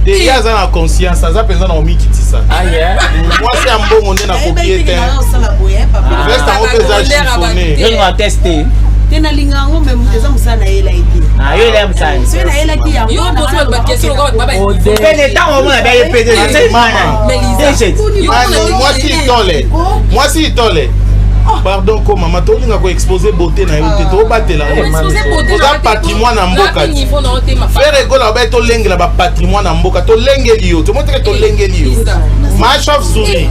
Il y a ça la conscience, ça personne n'a mis qui dit ça. Ah yeah. Moi c'est un bon on est na propriété. Reste en représentant chiffonné. Je vais tester. Tena lingango même des hommes ça na ela été. Ah, yo l'aime ça. C'est na ela qui a. Yo pose ma question ko baba. Fait temps on a bien pédé. Moi si tole. Pardon, comment maman tu n'as pas exposé beauté na yote to batela. Oza patrimoine na mboka. Faire rigolo ba to lenge la ba patrimoine na mboka to lenge liyo. To montre que to lenge liyo. Ma chauve-souris.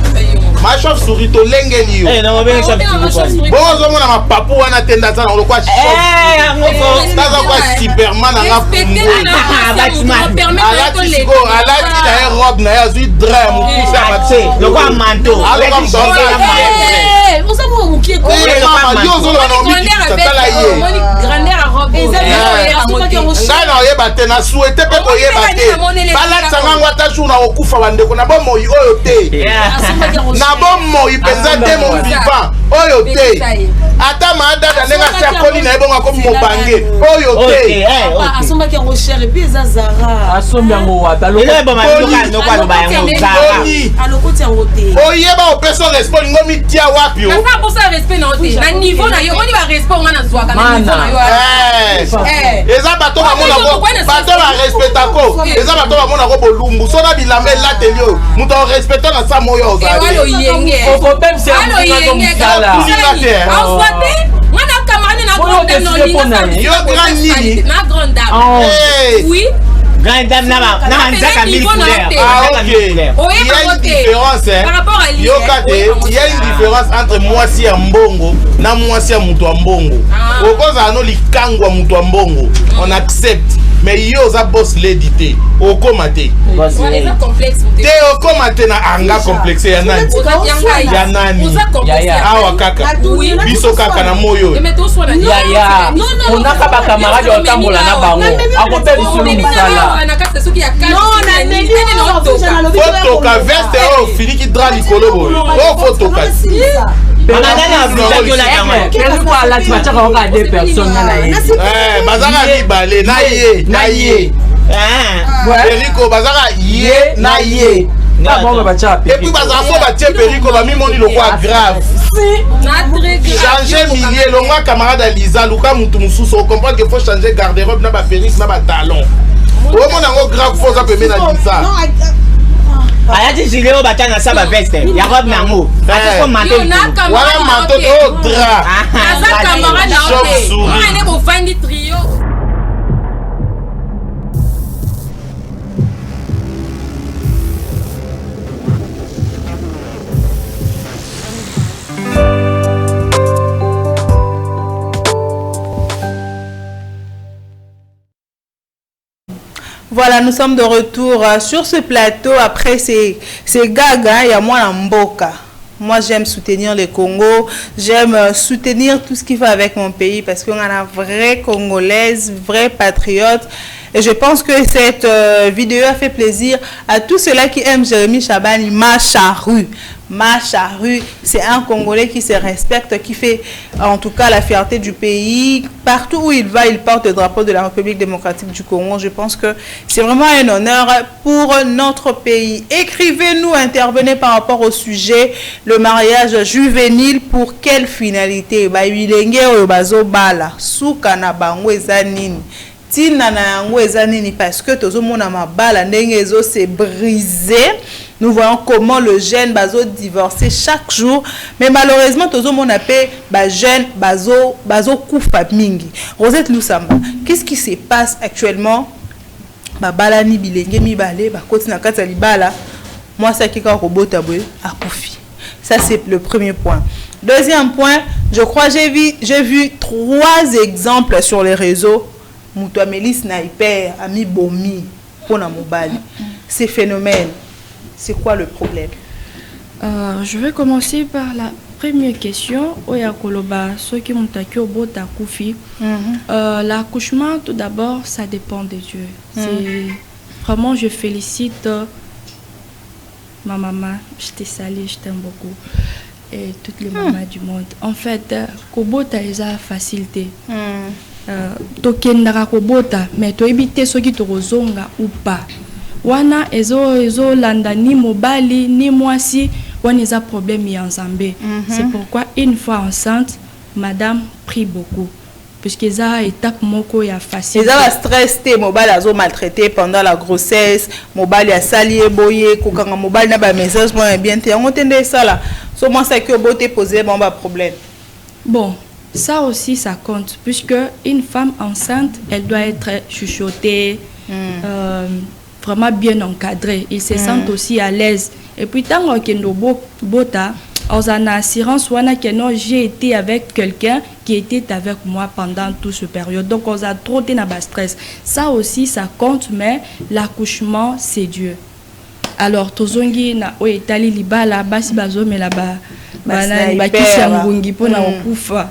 Ma chauve-souris to lenge liyo. Eh non, ben chauve-souris. Bon, on a ma papou wana tenda ça on quoi chauve. Eh, ngoko. Ça quoi Superman na respecter na Batman. Alati na robe na ya zui drap mon fils à matché. Le quoi manteau. Avec une on s'en va au qui est quoi grandeur à robe ngana oyeba te na souhaite pe koyeba te balatanga ngwata jour na okufa bandeko na bomoi oyo te na bomoi penza te mon vivant oyo te ata maadada ndenge asi akoli na ye bongo akomi mobange oyo te asombaki yango cher epuis eza zara asombi yango wata alokoti yango te oyeba opesa respect lingo mitia wapi o na niveau na yo oni ba respect ngana zwaka na niveau na yo eza bato bato ba respectako eza bato bamona ko bolumbu so na bilamba elateli oyo moto respecta na sa moyo ozali yo grand nini na grande dame oui grande dame na nzaka mille couleurs. Ah ok. Il y a une différence il y a une différence entre mwasi ya mbongo na mwasi ya mutu wa mbongo. Okoza no likangwa mutu wa mbongo. On accepte. Mais yo za boss lady te. Okoma te. Te okoma te na anga complexe ya nani? Ya nani? Awa kaka. Biso kaka na moyo. Ya. On a pas camarade otambola na bango. Akope bisulu musala. Fotoka veste o fini ki dra likolo boyo. O fotoka. bazaka mibale na ye Perico bazaka ye na ye et puis bazaka fo batie Perico bamimoni lokwa grave changer milieu longa camarade Aliza luka mutu mususu on comprend qu'il faut changer garde-robe na ba perruque na ba talon o mona ngo grave faut ça peut mettre ça ayati jileo batana saba veste ya robe nango ati ko manteau wala manteau to drap asa camarade on est pour vendre trio. Voilà, nous sommes de retour sur ce plateau après ces gagas. Il y a moi en Mboka. Moi, j'aime soutenir le Congo. J'aime soutenir tout ce qui va avec mon pays parce qu'on a vraie Congolaise, vraie patriote. Et je pense que cette vidéo a fait plaisir à tous ceux-là qui aiment Jérémy Chabani, Macharu. Macharu, c'est un Congolais qui se respecte, qui fait en tout cas la fierté du pays. Partout où il va, il porte le drapeau de la République démocratique du Congo. Je pense que c'est vraiment un honneur pour notre pays. Écrivez-nous, intervenez par rapport au sujet, le mariage juvénile, pour quelle finalité? Parce que tout le monde a ma balle, c'est brisé. Nous voyons comment le jeune bazo divorcé chaque jour, mais malheureusement tout le monde appelle jeune bazo koufa mingi. Rosette Lusamba, qu'est-ce qui se passe actuellement? Bala ni bilenge mi balé, koti na kata libala. Moi ça qui ka robota boy a koufi. Ça c'est le premier point. Deuxième point, je crois j'ai vu 3 exemples sur les réseaux. Moutouameli sniper ami bomi pour na mobile. Ces phénomènes, c'est quoi le problème? Je vais commencer par la première question. Oya koloba ceux qui ont attaqué au bota koufi. L'accouchement, tout d'abord, ça dépend de Dieu. Vraiment, je félicite ma maman. Je te salue, je t'aime beaucoup. Et toutes les mamans du monde. En fait, kobota est à facilité. Tokendaka kobota, mais to ebite soki tokozonga ou pas. Wana ezo landa ni mobali ni mwasi, wana eza problème ya nzambe. C'est pourquoi une fois enceinte, madame prie beaucoup. Puisque eza étape moko ya facile. Eza la stress te mobali azo maltraité pendant la grossesse, mobali a sali boye kokanga mobali na ba message moi bien te ngotende ça là. So moi ça que boté poser bon ba problème. Bon, ça aussi, ça compte, puisque une femme enceinte, elle doit être chuchotée, vraiment bien encadrée. Ils se sentent aussi à l'aise. Et puis, tant qu'on bota, on a une assurance, j'ai été avec quelqu'un qui était avec moi pendant toute cette période. Donc, on a trop de stress. Ça aussi, ça compte, mais l'accouchement, c'est Dieu. Alors, tozongi na oetali libala basi bazo me là-bas. Banani bakisi ngungi pona okufa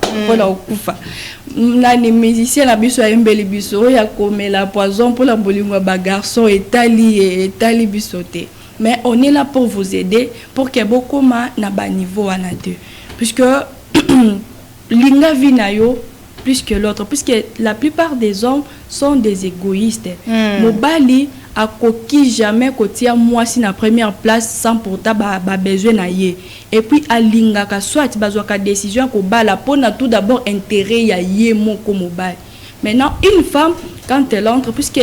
na ni musicien na biso ayembeli biso ya komela poison pour la bolingo ba garçon etali bisoté. Mais on est là pour vous aider pour que beaucoup na ba niveau wana te, puisque linga vinayo plus que l'autre, puisque la plupart des hommes sont des égoïstes. Mobali a coquille jamais kotia moi si na première place sans pourtant ba besoin na ye. Et puis a linga ka soit bazwa ka décision ko bala pona tout d'abord intérêt ya ye moko mobali. Maintenant une femme quand elle entre, puisque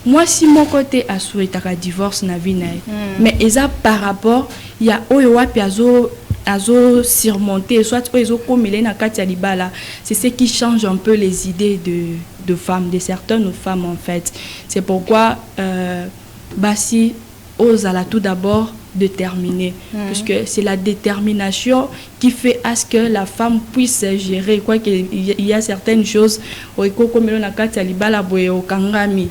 moi si mon côté a souhaité ka divorce na vie na mais eza par rapport ya oyo wapi azo surmonter soit oyo comme na kati ya libala, c'est ce qui change un peu les idées de femmes, de certaines femmes en fait. C'est pourquoi Bassi ose tout d'abord déterminer, puisque c'est la détermination qui fait à ce que la femme puisse gérer. Quoi qu'il y a certaines choses comme na kati ya libala boye okangami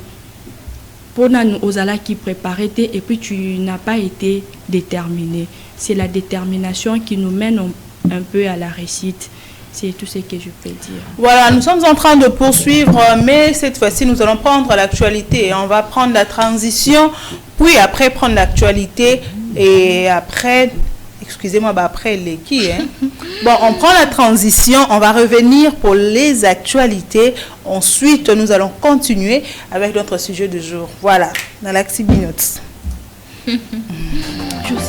pour nous ozala qui préparait et puis tu n'as pas été déterminé. C'est la détermination qui nous mène un peu à la réussite. C'est tout ce que je peux dire. Voilà, nous sommes en train de poursuivre, mais cette fois-ci, nous allons prendre l'actualité. On va prendre la transition, puis après prendre l'actualité, et après, excusez-moi, après les qui, hein? Bon, on prend la transition, on va revenir pour les actualités. Ensuite, nous allons continuer avec notre sujet du jour. Voilà, dans l'Axi Minutes. Je sais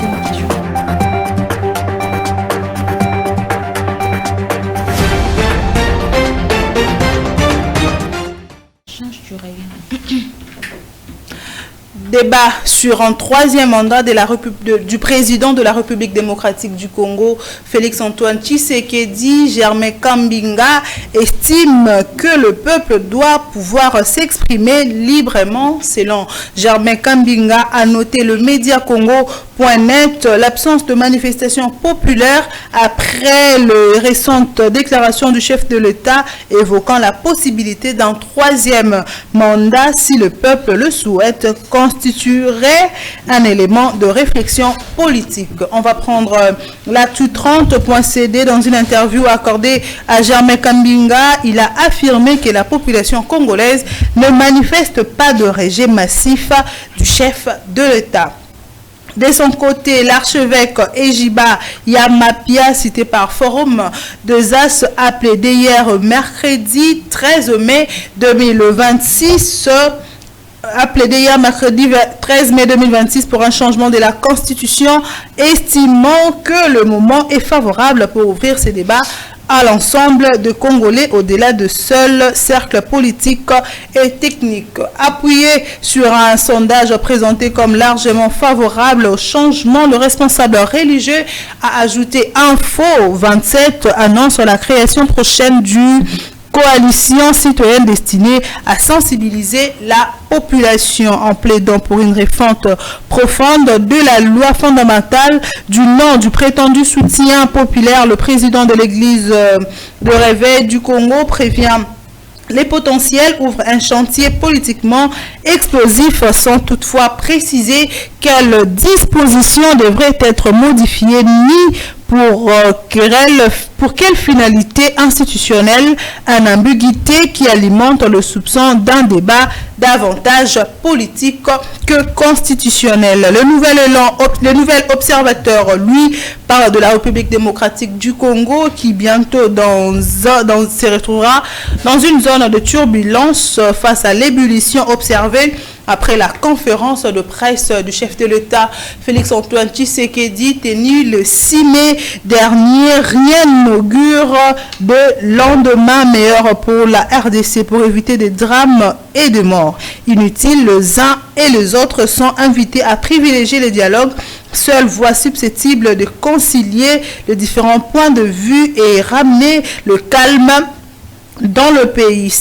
ma question. Change du rayon. Débat sur un troisième mandat du président de la République démocratique du Congo, Félix-Antoine Tshisekedi. Germain Kambinga estime que le peuple doit pouvoir s'exprimer librement. Selon Germain Kambinga, a noté le média Congo.net l'absence de manifestations populaires après les récentes déclarations du chef de l'État évoquant la possibilité d'un troisième mandat si le peuple le souhaite, constituerait un élément de réflexion politique. On va prendre l'actu 30.cd dans une interview accordée à Germain Kambinga. Il a affirmé que la population congolaise ne manifeste pas de rejet massif du chef de l'État. De son côté, l'archevêque Ejiba Yamapia, cité par Forum de Zas, a plaidé hier mercredi 13 mai 2026 mercredi 13 mai 2026 pour un changement de la Constitution, estimant que le moment est favorable pour ouvrir ces débats à l'ensemble de Congolais au-delà de seuls cercles politiques et techniques. Appuyé sur un sondage présenté comme largement favorable au changement, le responsable religieux a ajouté Info 27 annonce la création prochaine du coalition citoyenne destinée à sensibiliser la population en plaidant pour une refonte profonde de la loi fondamentale du nom du prétendu soutien populaire. Le président de l'église de réveil du Congo prévient les potentiels, ouvre un chantier politiquement explosif sans toutefois préciser quelles dispositions devraient être modifiées ni pour quelle finalité institutionnelle, une ambiguïté qui alimente le soupçon d'un débat davantage politique que constitutionnel. Le nouvel observateur, lui, parle de la République démocratique du Congo qui bientôt se retrouvera dans une zone de turbulence face à l'ébullition observée après la conférence de presse du chef de l'État Félix-Antoine Tshisekedi tenue le 6 mai dernier. Rien n'augure de lendemain meilleur pour la RDC pour éviter des drames et des morts. Inutile, les uns et les autres sont invités à privilégier les dialogues, seule voie susceptible de concilier les différents points de vue et ramener le calme dans le pays.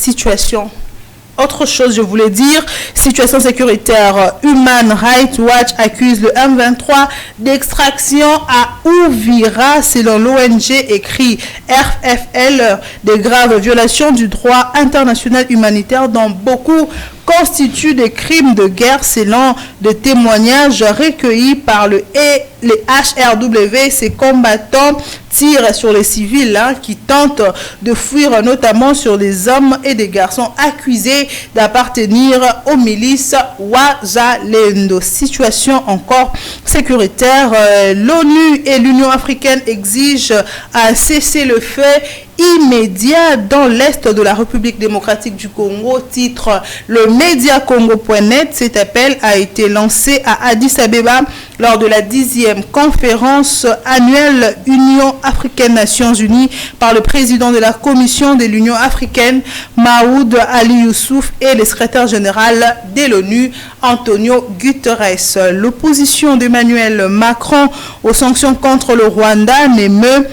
Autre chose, je voulais dire, situation sécuritaire. Human Rights Watch accuse le M23 d'extraction à Ouvira, selon l'ONG écrit RFL, des graves violations du droit international humanitaire dont beaucoup constituent des crimes de guerre selon des témoignages recueillis par les HRW. Ces combattants tirent sur les civils qui tentent de fuir, notamment sur des hommes et des garçons accusés d'appartenir aux milices Wazalendo. Situation encore sécuritaire. L'ONU et l'Union africaine exigent un cessez-le-feu immédiat dans l'est de la République démocratique du Congo. Titre le média Congo.net. Cet appel a été lancé à Addis Abeba lors de la 10e conférence annuelle Union africaine-Nations Unies par le président de la Commission de l'Union africaine Maoud Ali Youssouf et le secrétaire général de l'ONU Antonio Guterres. L'opposition d'Emmanuel Macron aux sanctions contre le Rwanda n'émeut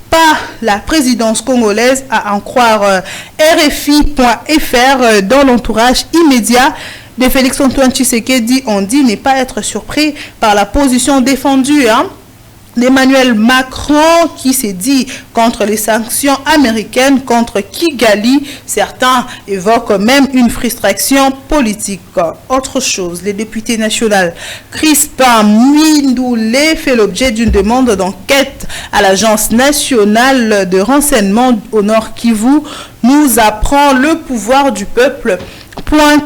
pas la présidence congolaise, à en croire RFI.fr. Dans l'entourage immédiat de Félix-Antoine Tshisekedi, on dit ne pas être surpris par la position défendue d'Emmanuel Macron qui s'est dit contre les sanctions américaines contre Kigali. Certains évoquent même une frustration politique. Autre chose, les députés nationaux Crispin Mindoulé fait l'objet d'une demande d'enquête à l'Agence nationale de renseignement au Nord Kivu, nous apprend le pouvoir du peuple.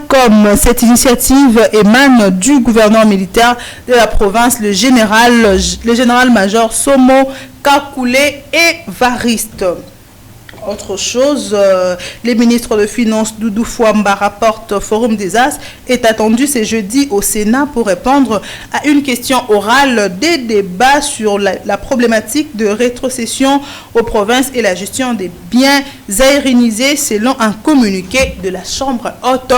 .com. Cette initiative émane du gouvernement militaire de la province, le général-major Somo Kakule et Variste. Autre chose, les ministres de Finances Doudou Fouamba rapporte Forum des As est attendu ce jeudi au Sénat pour répondre à une question orale des débats sur la problématique de rétrocession aux provinces et la gestion des biens aérinisés selon un communiqué de la Chambre haute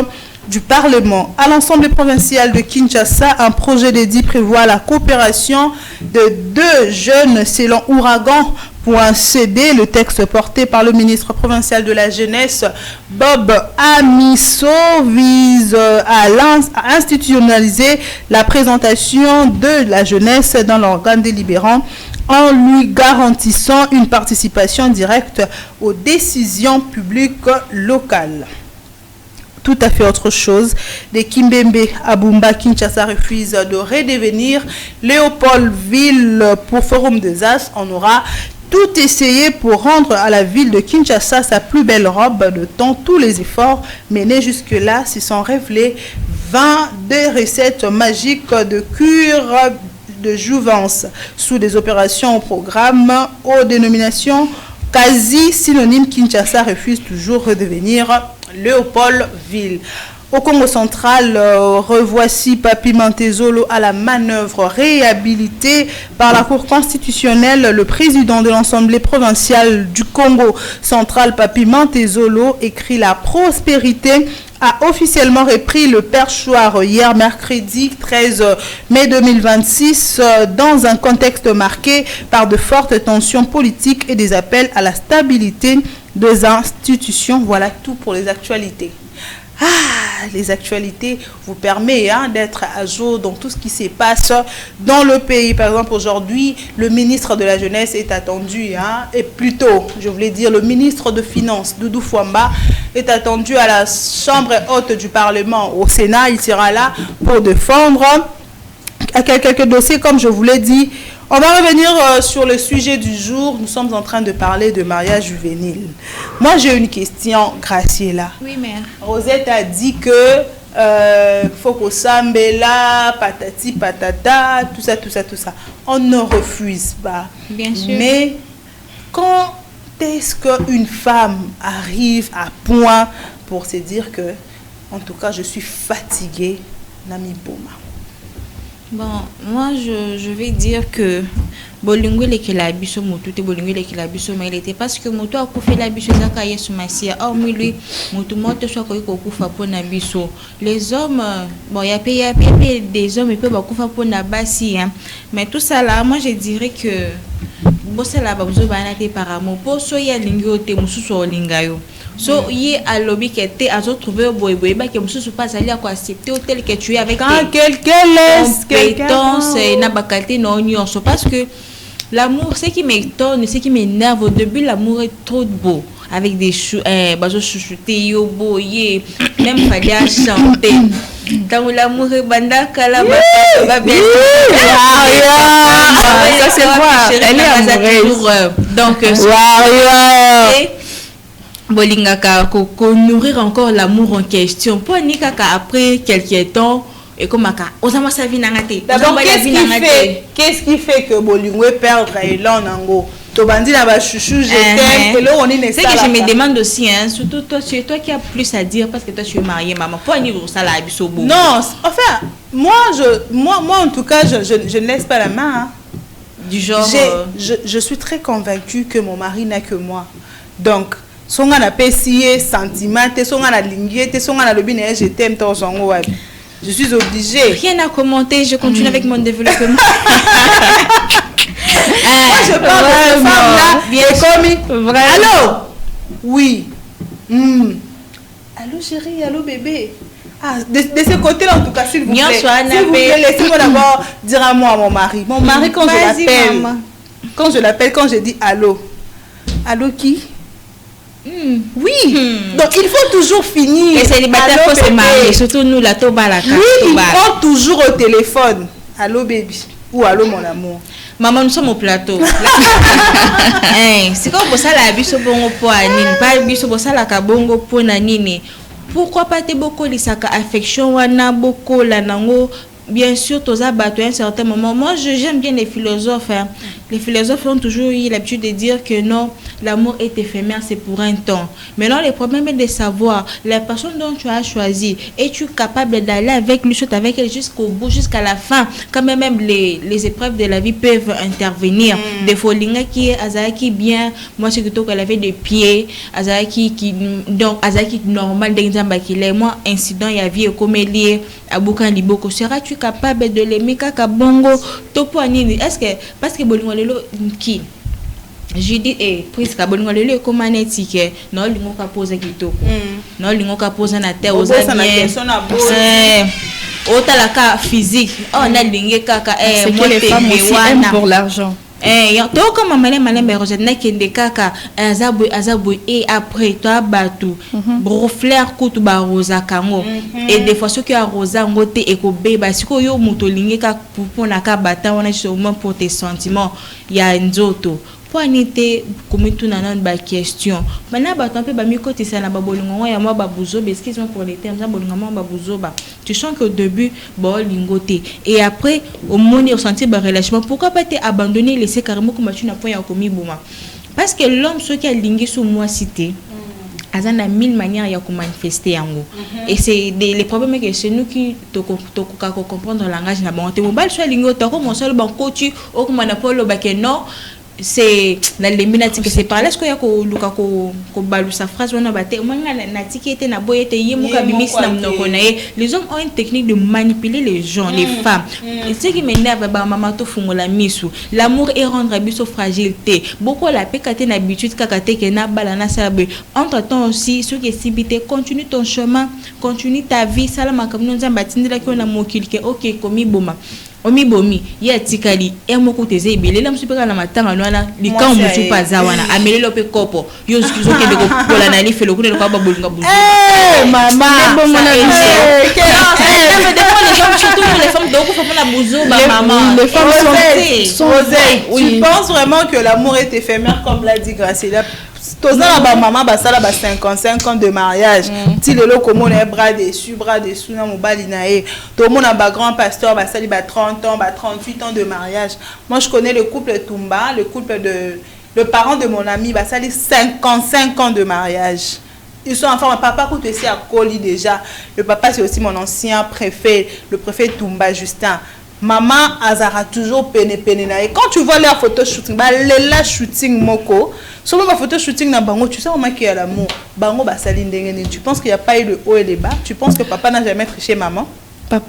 du Parlement. À l'Assemblée provinciale de Kinshasa, un projet d'édit prévoit la coopération de 2 jeunes selon Ouragan.cd. Le texte porté par le ministre provincial de la Jeunesse, Bob Amiso, vise à institutionnaliser la présentation de la jeunesse dans l'organe délibérant en lui garantissant une participation directe aux décisions publiques locales. Tout à fait autre chose. Les Kimbembe Abumba Kinshasa refusent de redevenir Léopoldville pour Forum des As. On aura tout essayé pour rendre à la ville de Kinshasa sa plus belle robe de temps. Tous les efforts menés jusque-là se sont révélés vains. Des recettes magiques de cure de jouvence sous des opérations au programme aux dénominations quasi synonymes. Kinshasa refuse toujours de redevenir Léopoldville. Au Congo central, revoici Papi Mantezolo à la manœuvre réhabilitée par la Cour constitutionnelle. Le président de l'Assemblée provinciale du Congo central, Papi Mantezolo, écrit la prospérité, a officiellement repris le perchoir hier mercredi 13 mai 2026 dans un contexte marqué par de fortes tensions politiques et des appels à la stabilité des institutions. Voilà tout pour les actualités. Les actualités vous permettent d'être à jour dans tout ce qui se passe dans le pays. Par exemple, aujourd'hui, le ministre de la Jeunesse est attendu, et plutôt, je voulais dire, le ministre de Finances, Doudou Fouamba, est attendu à la Chambre haute du Parlement au Sénat. Il sera là pour défendre quelques dossiers, comme je vous l'ai dit. On va revenir sur le sujet du jour. Nous sommes en train de parler de mariage juvénile. Moi, j'ai une question, Graciela. Oui, mère. Rosette a dit que faut qu'on s'embella, patati, patata, tout ça. On ne refuse pas. Bien sûr. Mais quand est-ce qu'une femme arrive à point pour se dire que, en tout cas, je suis fatiguée, Nami Boma? Bon, moi je vais dire que Bolingo qui la biso mutu te Bolingo qui la biso mais il était parce que mutu a fait la biso zaka yesu masia oh mais lui mutu moto soit ko kufa pona biso les hommes bon il y a des hommes et peut kufa pona basi hein mais tout ça là moi je dirais que bossa la babuzo bana te par amour pour so ya lingo te mususu olingayo. So, il a lobby qui était à trouver au boy que monsieur pas allé à quoi accepter au tel que tu es avec tes compétences et n'a pas qualité non parce que l'amour c'est qui m'étonne c'est qui m'énerve au début l'amour est trop beau avec des bazo chouchouté yo boyé même fallait à chanter dans l'amour est bandaka là va bien ça c'est voir elle est amoureuse donc bolingaka ko nourrir encore l'amour en question pour ni kaka après quelques temps et comme aka osama sa vie nangate d'abord qu'est-ce qui fait que bolingwe perdre elan nango to bandi na ba chouchou je t'aime et là on est c'est que je me demande aussi hein surtout toi c'est toi qui a plus à dire parce que toi tu es mariée maman pour ni ça la biso beau non enfin moi en tout cas je ne laisse pas la main hein. Du genre je suis très convaincue que mon mari n'a que moi donc songa na pesier sentiment te songa na lingué te songa na lobine je t'aime ton songo wabi je suis obligée rien à commenter je continue avec mon développement moi je parle de cette femme là bien comme allô oui allô chérie allô bébé de ce côté là en tout cas s'il vous plaît laissez-moi d'abord dire à moi à mon mari quand je l'appelle quand je dis allô qui oui, donc il faut toujours finir. Les célibataires faut se marier, surtout nous la toba la carte. Oui, il prend toujours au téléphone. Allô baby ou allô mon amour. Maman nous sommes au plateau. C'est comme ça la biso bongo po anini, pas biso ça la kabongo po nanini. Pourquoi pas te boko lisaka affection wana boko la nango. Bien sûr, tous abattus à un certain moment. Moi, j'aime bien les philosophes. Hein. les philosophes ont toujours eu l'habitude de dire que non, l'amour est éphémère, c'est pour un temps. Maintenant, le problème est de savoir la personne dont tu as choisi, es-tu capable d'aller avec lui, avec elle jusqu'au bout, jusqu'à la fin, quand même les épreuves de la vie peuvent intervenir. Des fois, qui est Azaki bien, moi c'est plutôt qu'elle avait des pieds, Azaki donc Azaki normal d'exemple qu'il est, moi incident il y a vie comme lié à Boukan Liboko, seras-tu capable de l'aimer kaka bongo topo anini? Est-ce que parce que bolingolelo qui j'ai dit presque bolingolelo comme anétique non lingo ka poser kitoko non lingo ka poser na terre aux amis otalaka physique on a lingé kaka c'est que les femmes aussi aiment pour l'argent. To comme malem rosette na kende kaka azabu et après toi batu broflair kutu ba rosa kango et des fois ceux qui a rosa ngote et ko beba siko yo mutolinge ka pour na ka bata on est au moins pour tes sentiments il y a nzoto pour anité comme tout na ba question bana batu pe ba mikoti ça na ba bolingo ya moi ba buzo excuse-moi pour les termes ça bolingo ba buzo ba tu sens que au début bon lingoté et après au monde ressentir ba relâchement pourquoi pas te abandonner laisser carrément comme tu n'as point ya komi boma parce que l'homme ce qui a lingé sur moi cité azana mille manières ya ko manifester yango et c'est les problèmes que c'est nous qui to comprendre le langage na bon te mobile soit lingo to ko mon seul bon coach au ko manapolo ba que non c'est dans les minutes que c'est par là ce qu'il y a ko luka ko balu sa phrase on a batté moi na tikete na boyete yemuka bimis na mnoko na les hommes ont une technique de manipuler les gens les femmes et ce qui m'énerve ba maman to fungola misu l'amour est rendre biso fragilité beaucoup la pekate na habitude kakate ke na bala na sabe entre temps aussi ce qui est sibité continue ton chemin continue ta vie salama comme nous nzamba tindela ko na mokili ke OK komi boma omi bomi ya tikali emoko teze ibele la msupeka na matanga nwana likao musu paza wana amelelo pe kopo yo skizo ke beko kola na lifelo kuna kwa babolinga buzu mama les femmes donc faut la buzu ba maman les femmes sont tu penses vraiment que l'amour est éphémère comme l'a dit Graciela? Tozana ba maman basala ba 55 ans de mariage ti lelo komo na bras dessus na mobali na e to mona ba grand pasteur basali ba 30 ans ba 38 ans de mariage. Moi je connais le couple Tumba, le couple de le parent de mon ami basali 55 ans de mariage. Ils sont enfants, papa coûte aussi à Coli déjà. Le papa c'est aussi mon ancien préfet, le préfet Tumba Justin. Maman Azara toujours pene na et quand tu vois leur photo shooting ba lela shooting moko sur ma photo shooting na bango tu sais comment qu'il y a l'amour bango ba saline ndengene tu penses qu'il y a pas eu le haut et le bas tu penses que papa n'a jamais triché maman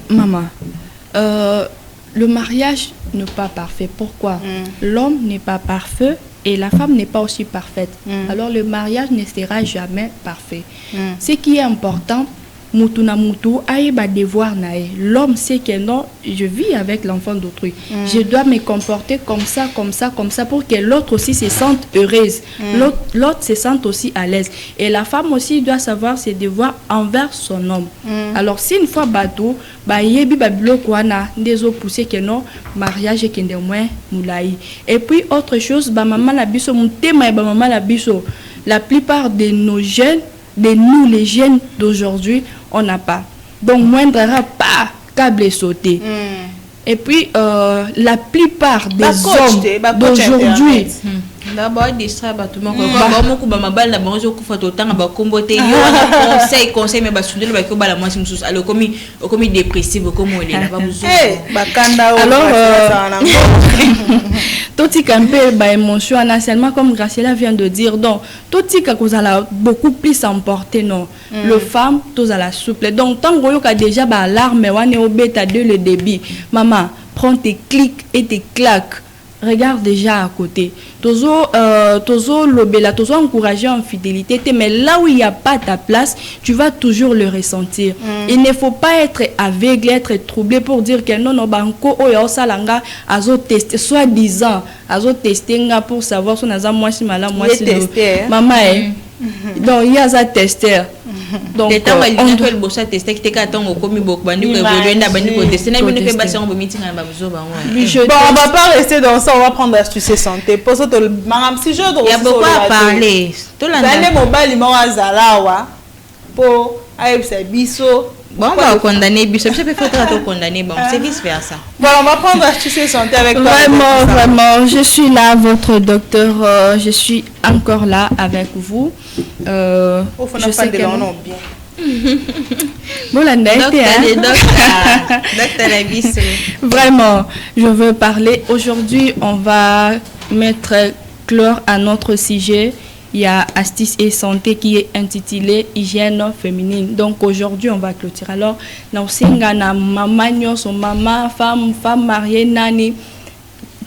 maman le mariage n'est pas parfait pourquoi l'homme n'est pas parfait et la femme n'est pas aussi parfaite alors le mariage ne sera jamais parfait ce qui est important mutu na mutu aïba devoir nae l'homme sait que non je vis avec l'enfant d'autrui je dois me comporter comme ça pour que l'autre aussi se sente heureuse l'autre se sente aussi à l'aise et la femme aussi doit savoir ses devoirs envers son homme alors si une fois bateau ba yebi ba biloko wana ndezo pousser que non mariage et kende moins moulai et puis autre chose ba maman la biso mutema ba maman la biso la plupart de nos jeunes de nous les jeunes d'aujourd'hui on n'a pas donc moindre pas câble sauté et puis la plupart des hommes d'aujourd'hui d'abord distrait batement ko moko ba mabal na bango ko foto tanga ba kombote yo conseil mais ba sundelo ba ko bala mwasi mususu alors komi dépressive comme on est là ba mususu bakanda alors toti campé ba émotion seulement comme Graciela vient de dire donc toti ka kozala beaucoup plus emporté non le femme tous à la souple donc tant que yo déjà ba alarme wane obeta de le débit maman prends tes clics et tes claques. Regarde déjà à côté. Tozo lobela, tozo encourager en fidélité. Mais là où il n'y a pas ta place, tu vas toujours le ressentir. Il ne faut pas être aveugle, être troublé pour dire que non, banco oyo salanga azo tester, soi-disant azo tester pour savoir si on a moi si malade, moi si maman donc il y a ça tester. Donc les temps il y a le bossa tester qui te attend au commis beaucoup bandi ko évoluer na bandi ko tester na bini fait passer en meeting na babuzo ba bon on va pas rester dans ça on va prendre astuce santé pose to maram si je dois il y a beaucoup à parler to la ne mobile mo azala wa po ayebisa biso Bon, on va condamner, Bishop, je peux faire condamner, bon, c'est vice-versa. Bon, on va prendre HTC Santé avec toi. Vraiment, je suis là, votre docteur, je suis encore là avec vous. Je sais que... bien. Vraiment, je veux parler. Aujourd'hui, on va mettre clore à notre sujet. Il y a Astuce et Santé qui est intitulé Hygiène féminine. Donc aujourd'hui, on va clôturer. Alors, nous sommes maman, femme mariée, nani,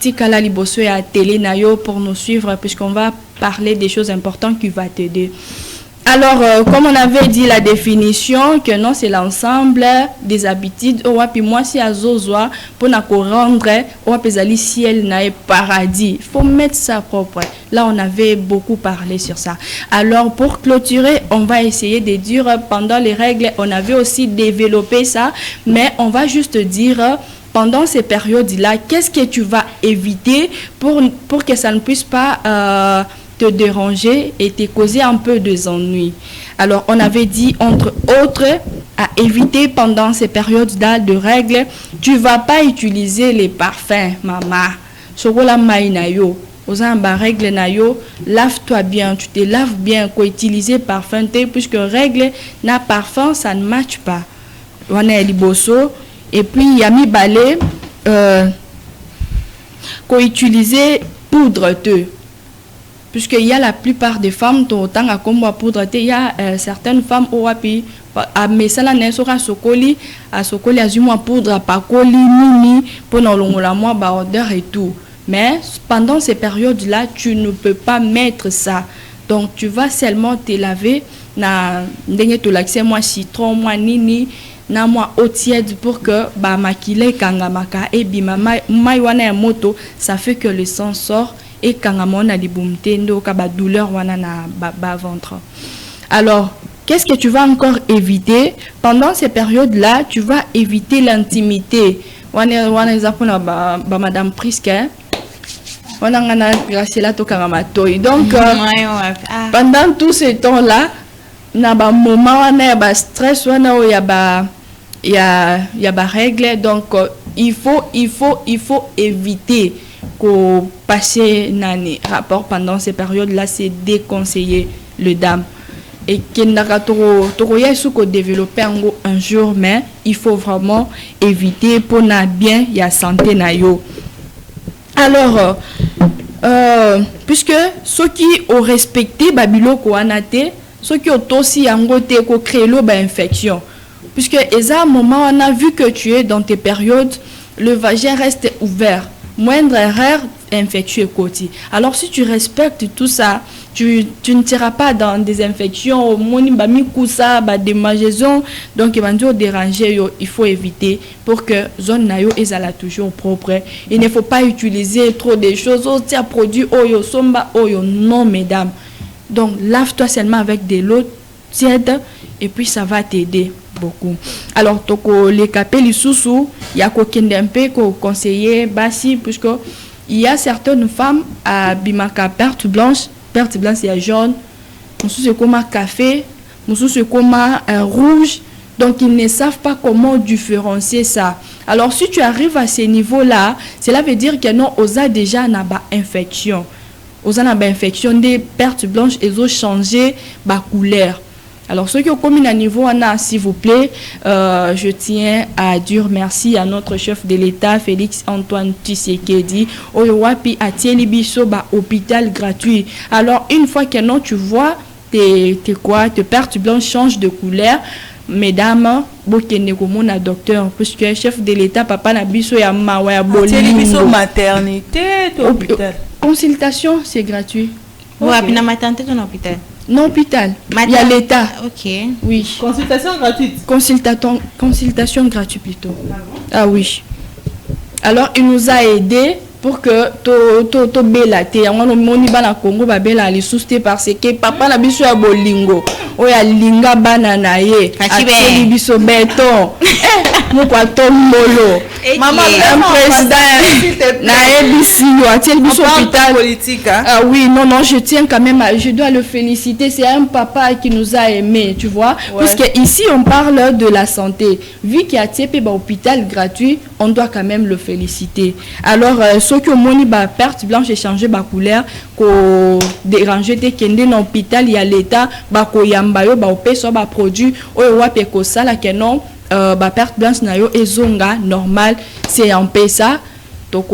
tikala liboso et à télé nayo pour nous suivre puisqu'on va parler des choses importantes qui vont t'aider. Alors, comme on avait dit la définition, que non, c'est l'ensemble des habitudes. Puis moi, si à Zozoa, pour nous rendre, au ciel n'a paradis. Il faut mettre ça propre. Là, on avait beaucoup parlé sur ça. Alors, pour clôturer, on va essayer de dire, pendant les règles, on avait aussi développé ça, mais on va juste dire, pendant ces périodes-là, qu'est-ce que tu vas éviter pour que ça ne puisse pas... te déranger et te causer un peu de ennuis. Alors, on avait dit, entre autres, à éviter pendant ces périodes-là de règles, tu ne vas pas utiliser les parfums, maman. Sokola mai na yo, ozamba règle na yo, lave-toi bien, tu te laves bien, quoi utiliser parfum, puisque règle na parfum, ça ne matche pas. On est liboso, et puis yami balé, quoi utiliser poudre te. Puisqu'il y a la plupart des femmes, autant à comme poudre, il y a certaines femmes au wapi, à mesala nesora sokoli, à sokoli azuma poudre, pas coli, mimi, pour nous la moi, odeur et tout. Mais pendant ces périodes-là, tu ne peux pas mettre ça. Donc tu vas seulement te laver, na dengue to l'accès moi citron, moi nini, na moi eau tiède pour que ba makile kangamaka et bima mai wana moto, ça fait que le sang sort. Et quand on a des boumtendo, quand douleur wana na bas ventre. Alors, qu'est-ce que tu vas encore éviter pendant ces périodes-là? Tu vas éviter l'intimité. Wana exemple ba madame Priske. Wana ngana Graciela to kangamatoy. Donc pendant tout ce temps-là, na ba moment wana ba stress wana o ya ba règle. Donc il faut éviter qu'au passer nani rapport pendant ces périodes-là, c'est déconseillé le dame. Et qu'il n'a pas trop développer un jour, mais il faut vraiment éviter pour na bien y a santé na yo. Alors, puisque ceux qui ont respecté Babylone Kouanate, ceux qui ont aussi angoté ko créé infection, puisque à un moment on a vu que tu es dans tes périodes, le vagin reste ouvert. Moindre erreur, infectieux côté. Alors si tu respectes tout ça, tu ne seras pas dans des infections, des démangeaisons, donc il va nous déranger, il faut éviter pour que zone nayo est toujours propre. Il ne faut pas utiliser trop de choses, produits oyo somba oyo, non mesdames. Donc lave-toi seulement avec de l'eau tiède et puis ça va t'aider beaucoup. Alors toko les capés les sous il y a un peu conseiller basi puisque il y a certaines femmes à bimaka perte blanche il y a jaune, c'est comme un café, c'est comme un rouge, donc ils ne savent pas comment différencier ça. Alors si tu arrives à ces niveaux là, cela veut dire que non osa déjà n'a pas infection, des pertes blanches et ont changé ba couleur. Alors, ceux qui ont commis à niveau, s'il vous plaît, je tiens à dire merci à notre chef de l'État, Félix Antoine Tshisekedi, Oyowapi à Tielibiso, hôpital gratuit. Alors, une fois que non, tu vois, tes pertes blanches changent de couleur, mesdames, bokene comme un docteur, puisque chef de l'État, papa Nabiso, ya mawa bolingo. Maternité, hôpital. Consultation, c'est gratuit. Oui, puis la maternité, ton hôpital. Non, hôpital. Il y a l'État. Ok. Oui. Consultation gratuite. Consultation gratuite plutôt. Ah oui. Alors, il nous a aidé pour que to belate. On moni bana Congo ba bela li souste parce que papa na biso ya bolingo. Oya linga banana ye. Ati biso beton. Mo kwa tombolo. Maman, un président na ABC hôpital politique. Ah oui, non, je tiens quand même, je dois le féliciter. C'est un papa qui nous a aimés, tu vois. Parce que ici on parle de la santé. Vu qu'il y a un hôpital gratuit, on doit quand même le féliciter. Alors, ceux qui ont perte blanche et changer ma couleur, ko déranger te kende dans l'hôpital, il y a l'état, ko yambayo, opé so produit, wape ko sala que non. Perte blanche na yo ezonga normal c'est un peu ça donc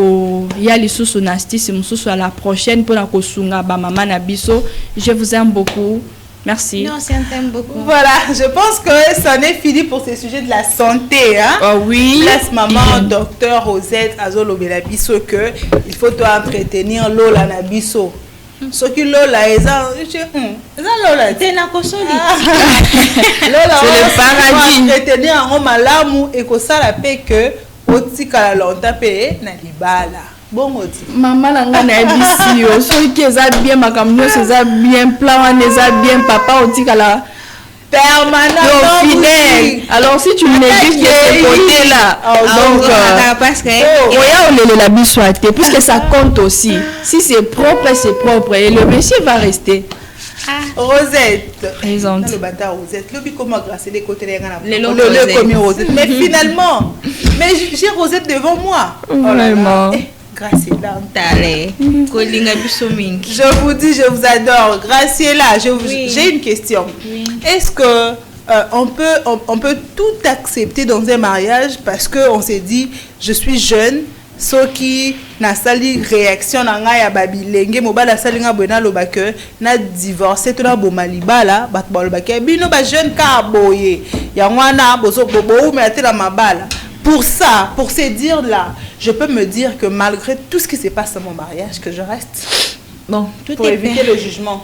il y a les sous nasty c'est à la prochaine pour la kosunga ba maman na biso. Je vous aime beaucoup, merci. Non, c'est un thème beaucoup. Voilà, je pense que ça n'est fini pour ce sujet de la santé, hein. Oui. Place maman docteur Rosette Azolo Belabiso que il faut toi entretenir l'eau la nabiso. Ce qui lola eza lola tena kosoli lola c'est le paradis retenir en malamu et que ça la paix que otika la lonta paix na libala bongo ti maman nanga na bisi yo so ki eza bien makamno eza bien plan eza bien papa otika la permanent fidèle. Alors si tu négliges ce côté là donc parce que la bisouate puisque ça compte aussi. Si c'est propre et le monsieur va rester. Rosette présente le bâtard Rosette le comment grâce les côtés le comme Rosette mais finalement mais j'ai Rosette devant moi. Vraiment Graciela. Je vous dis, je vous adore. Graciela, j'ai une question. Oui. Est-ce que on peut tout accepter dans un mariage parce qu'on s'est dit, je suis jeune, ce qui n'a sali réaction na nga ya babilenge mobala salinga bona lobake na divorcé to na bomaliba la bat bolobake bino ba jeune ka boye ya ngwana bozo bobo mais atela mabala. Pour ça, pour se dire là, je peux me dire que malgré tout ce qui se passe dans mon mariage, que je reste bon, pour éviter le jugement.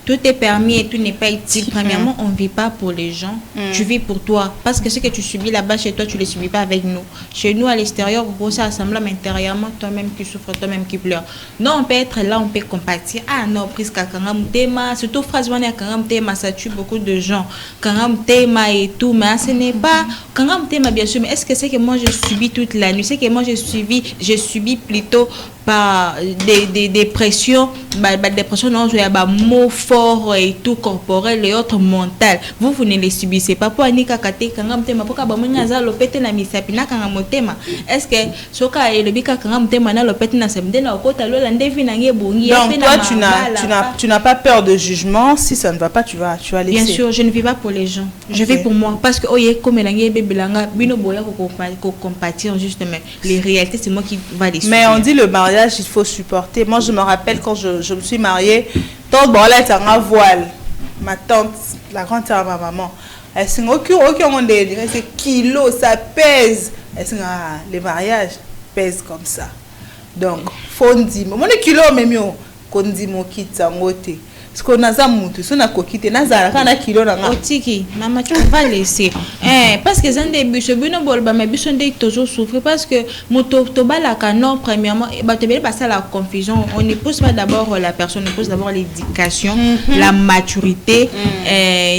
Tout est permis et tout n'est pas éthique. Premièrement, on ne vit pas pour les gens. Tu vis pour toi. Parce que ce que tu subis là-bas chez toi, tu ne le subis pas avec nous. Chez nous, à l'extérieur, vous ça assemble intérieurement, toi-même qui souffres, toi-même qui pleures. Non, on peut être là, on peut compatir. Ah non, prise Kakangam Tema, surtout phrase Kakangam Tema, ça tue beaucoup de gens. Kakangam Tema et tout, mais ce n'est pas. Kakangam Tema, bien sûr, mais est-ce que c'est que moi je subis toute la nuit? C'est que moi je subis plutôt par des dépressions, des dépressions, non, il y a des mots forts et tout corporel et autres mental. Vous ne les subissez pas. Pour Anika Kate, Kangam Tema, pour Kabamunga Lopete na Misapina Kangamotema. Est-ce que Soka et le Bika Kangam Tema na Lopete na Semdena au Kota Lola Ndevinange Bungi? Donc toi, tu n'as pas peur de jugement. Si ça ne va pas, tu vas laisser. Bien sûr, je ne vis pas pour les gens. Je vis pour moi. Parce que comme Elange Bebelanga, Bino Boya ko compatir justement. Les réalités, c'est moi qui va les subir. Mais on dit le mariage, il faut supporter. Moi, je me rappelle quand je me suis mariée, tante Borla est en voile. Ma tante, la grande sœur de ma maman, elle s'est dit, ok, c'est kilos, ça pèse. Elle s'est dit, les mariages pèsent comme ça. Donc, faut dire, mon kilo, même yo, qu'on dit mon kit, ça ngote. Ce qu'on a ça monté, ce qu'on a coquité, nazara, quand on a kilo, on a. Otiki, maman, tu vas laisser. Parce que zande bus, bino bolba, mais bus on dit toujours souffrir parce que moto toba la canon premièrement, bah tu veux passer à la confusion. On ne pose pas d'abord la personne, on pose d'abord l'éducation, la maturité,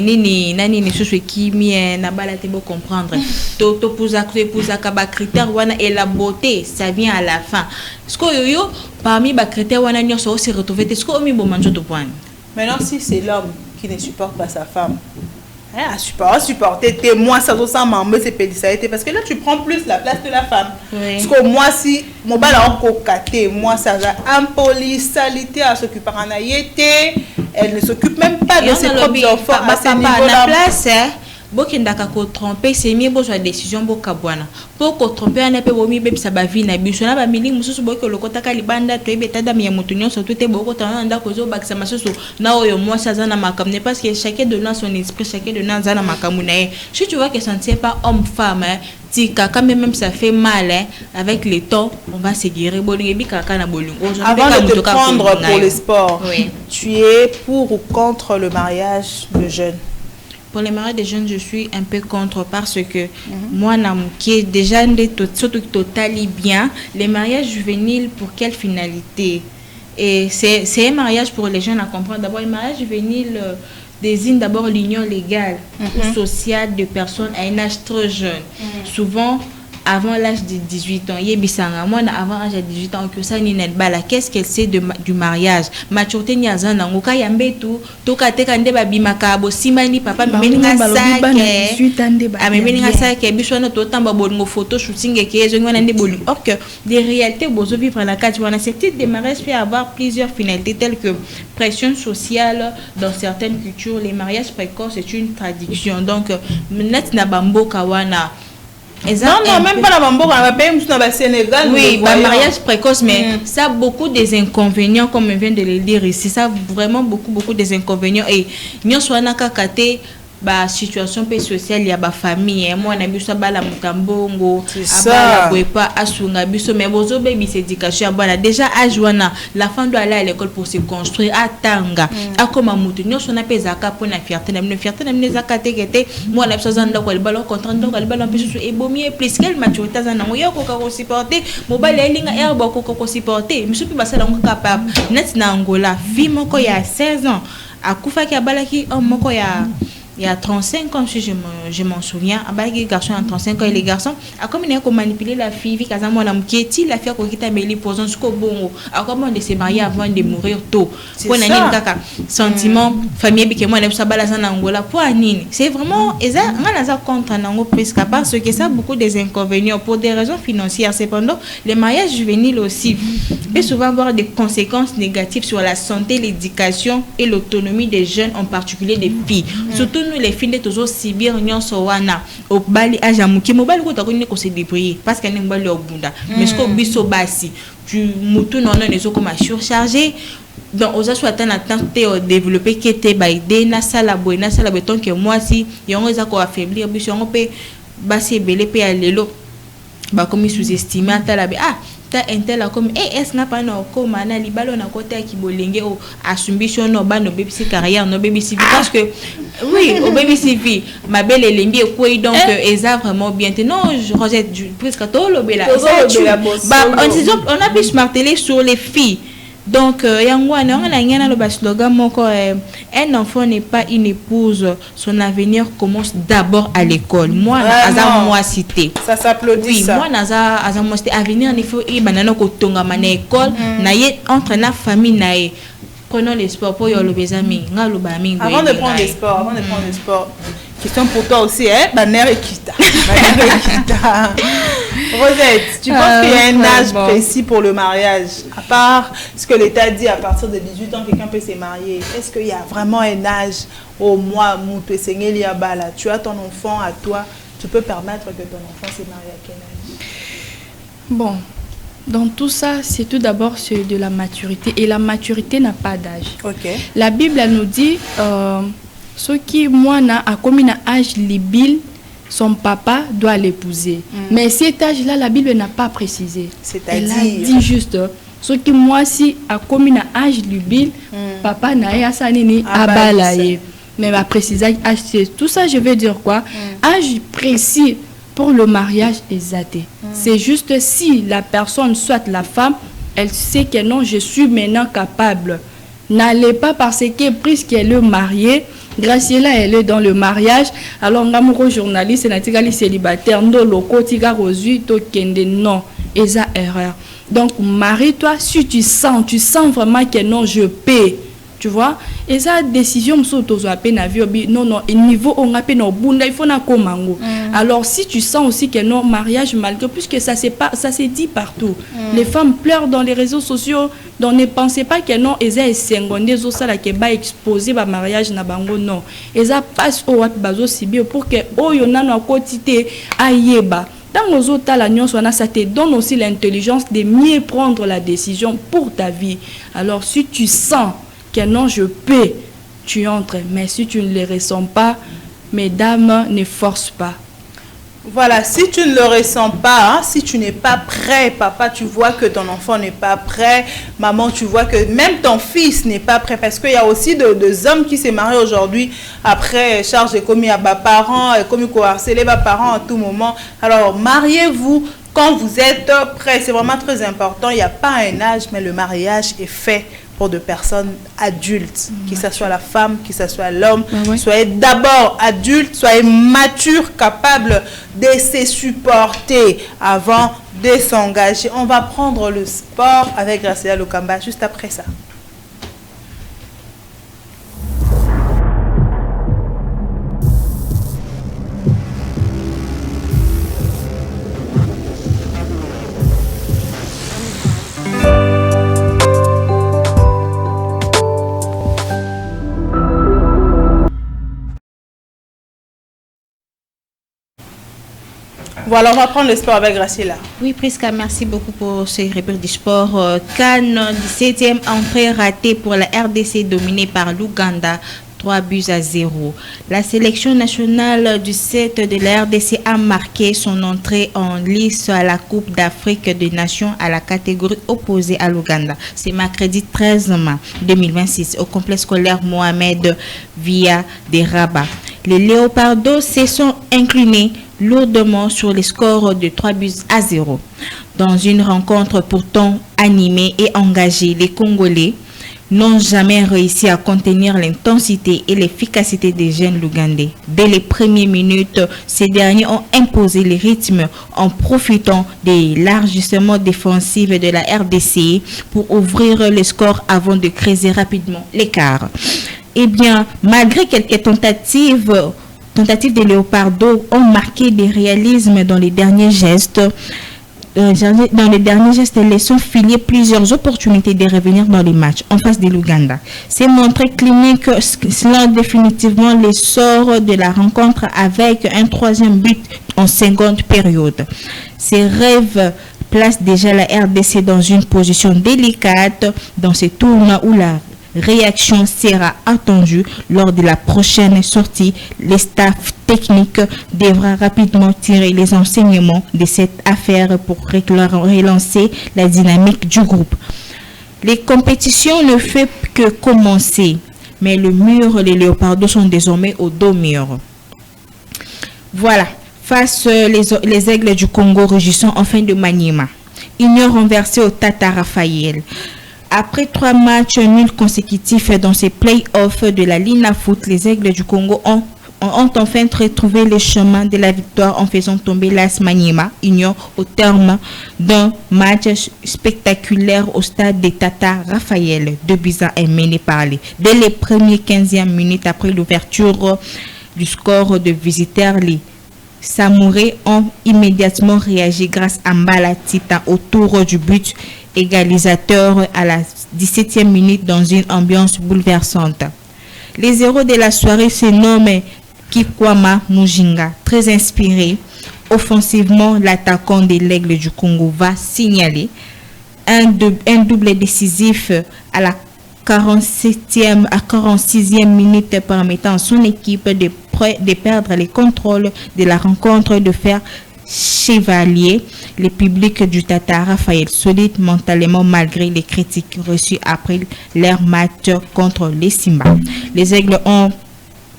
nini ce qui m'y n'a pas la table comprendre. To pose à kaba critère wana et la beauté, ça vient à la fin. Ce que yo parmi les critères wana n'y sont aussi retrouvés. Ce que omi bon manjo to point. Maintenant, si c'est l'homme qui ne supporte pas sa femme, supporter témoin, ça doit s'amender, c'est pédicalité. Parce que là, tu prends plus la place de la femme. Oui. Parce que moi, si mon bal a encore moi, ça va impoli, salité à s'occuper en aïeté. Elle ne s'occupe même pas de ses propres enfants à ce niveau-là. Place, bokendaka ko tromper c'est mieux bo soit décision bo kabwana pour ko tromper ana pe bo mi be sa ba vie na biso na ba milingi mususu bo ko lokota ka libanda to ebe tada mi ya mutu nyonso to te bo ko tana nda ko zo bakisa masusu na oyo moi ça na makamne parce que chacun de nous son esprit chacun de nous na makamuna si tu vois que ça ne tient pas homme femme tika quand même ça fait mal avec le temps on va se guérir bolingi bi kaka na bolingo avant de te prendre pour le sport. Oui. Tu es pour ou contre le mariage de jeunes? Pour les mariages des jeunes, je suis un peu contre parce que moi, qui est déjà surtout total bien, les mariages juvéniles, pour quelle finalité? Et c'est un mariage pour les jeunes à comprendre. D'abord, le mariage juvénile désigne d'abord l'union légale ou sociale de personnes à un âge très jeune. Souvent, avant l'âge de 18 ans, yebisanga moi avant l'âge de 18 ans que ça ni net bala, qu'est-ce qu'elle sait du mariage? Maturité ni azana ngoka yambetu toka teka nde babimaka bo simani papa meninga sake 18 ans nde ah meninga sake biso na totamba bolingo photo shooting ke zo ngona nde bolingo. Or que des réalités bozo vivre la carte wana ce type de mariage peut avoir plusieurs finalités telles que pression sociale dans certaines cultures. Les mariages précoces c'est une traduction donc net na bamboka wana. Non, même pas la Bamboka, on va payer au Sénégal. Oui, mariage précoce, mais ça a beaucoup des inconvénients, comme on vient de le dire ici. Ça a vraiment beaucoup des inconvénients. Et nous sommes en kate ba situation sociale ya ba famille moi na biso bala mutambongo abala boepa asunga biso mais bozo baby éducation bana déjà ajoana la femme doit aller à l'école pour se construire atanga akoma mutu nyoso na pezaka pona fierté na zaka tekete moi la biso zanda ko libalo contrat donc libalo biso ebomi plus quelle maturité zana yo ko ko supporter mobile elinga erbo ko supporter miso pe basala ngo capable net na Angola fille moko ya 16 ans akufa ki abalaki moko il y a 35 ans, si je m'en souviens, les garçons à 35 ans et les garçons, comme il y a manipuler la fille, la fille a mis posant jusqu'au bon, comment de se marier avant de mourir tôt. Pour sentiment, famille, qui moi, c'est vraiment, parce que ça a beaucoup des inconvénients pour des raisons financières. Cependant, les mariages juvéniles aussi peuvent souvent avoir des conséquences négatives sur la santé, l'éducation et l'autonomie des jeunes, en particulier des filles. Surtout nous les filles toujours sibir nyonso wana au bali ajamuki mobali ko takoni ko se débrouiller parce qu'elle n'embali obunda mais ce ko biso basi tu mutu non les zo comme surchargé donc aux soit attendre développer qui était baïdé na sala beton que moi si yongo za ko affaiblir biso on peut basi belé pe alelo ba comme sous-estimer atalabe ta intel comme est n'a pas no comme na libalo na côté ki bolenge o assumption no ba no baby carrière no baby civil parce que oui au baby civil ma belle elengi quoi donc eza vraiment bien non je rejette presque tout le bela on a pu se marteler sur les filles. Donc, un enfant n'est pas une épouse, son avenir commence d'abord à l'école. Moi, moi cité. Ça s'applaudit. Oui, moi, moi cité. Avenir, il faut y banana ko tonga mané école, naie entre la famille prenons les sports pour yo les amis. Avant de prendre les sports, question pour toi aussi, Banner et Kita. Rosette, tu penses qu'il y a un âge précis pour le mariage? À part ce que l'État dit, à partir de 18 ans, quelqu'un peut se marier. Est-ce qu'il y a vraiment un âge au mois où tu as ton enfant à toi, tu peux permettre que ton enfant se marie à quel âge? Bon, dans tout ça, c'est tout d'abord de la maturité. Et la maturité n'a pas d'âge. Okay. La Bible nous dit, ce qui, moi, a commis un âge libile, son papa doit l'épouser. Mais cet âge-là, la Bible n'a pas précisé. Elle a dit juste, ce qui, moi, si a commis un âge libile, papa n'a pas sanini à balayer. Mais ma préciser âge, tout ça, je veux dire quoi? Âge précis pour le mariage exact. C'est juste si la personne, soit la femme, elle sait que non, je suis maintenant capable. N'allez pas parce que puisqu'elle est mariée, Graciela, elle est dans le mariage. Alors, on journaliste, on célibataire, non, et ça erreur. Donc, marie-toi si tu sens vraiment que non, je paie. Tu vois, et ça décision non niveau on a peine au bunda il faut na komango. Alors si tu sens aussi que non mariage malgré puisque ça c'est dit partout. Les femmes pleurent dans les réseaux sociaux, donc ne pensez pas que non eza esengondé zo sala ke ba exposer ba mariage na bango non. Eza passe au wat bazo sibio pour que oyo nano akotité ayeba. Dans nos autres ça te donne aussi l'intelligence de mieux prendre la décision pour ta vie. Alors si tu sens que non, je peux, tu entres. Mais si tu ne les ressens pas, mesdames, ne force pas. Voilà, si tu ne le ressens pas, si tu n'es pas prêt, papa, tu vois que ton enfant n'est pas prêt, maman, tu vois que même ton fils n'est pas prêt, parce qu'il y a aussi des hommes qui se marient aujourd'hui après charge de commis à bas parents, commis harceler bas parents à tout moment. Alors, mariez-vous quand vous êtes prêt, c'est vraiment très important. Il n'y a pas un âge, mais le mariage est fait pour de personnes adultes, que ce soit la femme, que ce soit l'homme. Soyez d'abord adultes, soyez matures, capables de se supporter avant de s'engager. On va prendre le sport avec Graciela Lokamba juste après ça. Voilà, on va prendre le sport avec Graciela. Oui, Prisca, merci beaucoup pour ce rubrique du sport. Cannes, 17e entrée ratée pour la RDC dominée par l'Ouganda. 3-0. La sélection nationale du 7 de la RDC a marqué son entrée en lice à la Coupe d'Afrique des Nations à la catégorie opposée à l'Ouganda. C'est mercredi 13 mai 2026 au complexe scolaire Mohamed via des Rabat. Les Léopardos se sont inclinés lourdement sur les scores de 3-0. Dans une rencontre pourtant animée et engagée, les Congolais n'ont jamais réussi à contenir l'intensité et l'efficacité des jeunes Lougandais. Dès les premières minutes, ces derniers ont imposé les rythmes en profitant des élargissements défensifs de la RDC pour ouvrir le score avant de creuser rapidement l'écart. Eh bien, malgré quelques tentatives des Léopardos ont marqué des réalismes dans les derniers gestes. Laissant filer plusieurs opportunités de revenir dans les matchs en face de l'Ouganda. C'est montré clinique cela définitivement l'essor de la rencontre avec un troisième but en seconde période. Ces rêves placent déjà la RDC dans une position délicate dans ce tournoi où la réaction sera attendue lors de la prochaine sortie. Le staff technique devra rapidement tirer les enseignements de cette affaire pour relancer la dynamique du groupe. Les compétitions ne font que commencer, mais les Léopardos sont désormais au dos mur. Voilà, face les Aigles du Congo rugissant en fin de Maniema. Union renversée au Tata Raphaël. Après 3 matchs nuls consécutifs dans ces play-offs de la Lina Foot, les Aigles du Congo ont enfin retrouvé le chemin de la victoire en faisant tomber l'AS Maniema Union au terme d'un match spectaculaire au stade de Tata Raphaël. 2-1 mené par les. Dès les premières 15e minutes après l'ouverture du score de visiteurs, les Samourés ont immédiatement réagi grâce à Mbala Tita autour du but égalisateur à la 17e minute dans une ambiance bouleversante. Les héros de la soirée se nomment Kikwama Mujinga, très inspiré. Offensivement, l'attaquant de l'Aigle du Congo va signaler un double décisif à la 46e minute permettant à son équipe de perdre les contrôles de la rencontre de faire chevalier le public du Tata Raphaël, solide mentalement malgré les critiques reçues après leur match contre les Simba. Les Aigles ont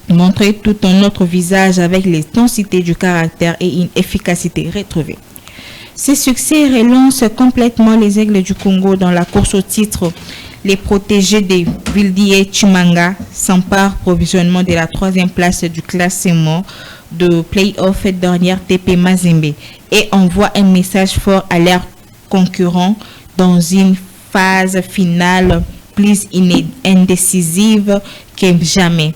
montré tout un autre visage avec l'intensité du caractère et une efficacité retrouvée. Ces succès relancent complètement les Aigles du Congo dans la course au titre. Les protégés des Vildier Chimanga s'emparent provisionnement de la 3e place du classement de play-off dernière TP Mazembe et envoient un message fort à leurs concurrents dans une phase finale plus indécisive que jamais.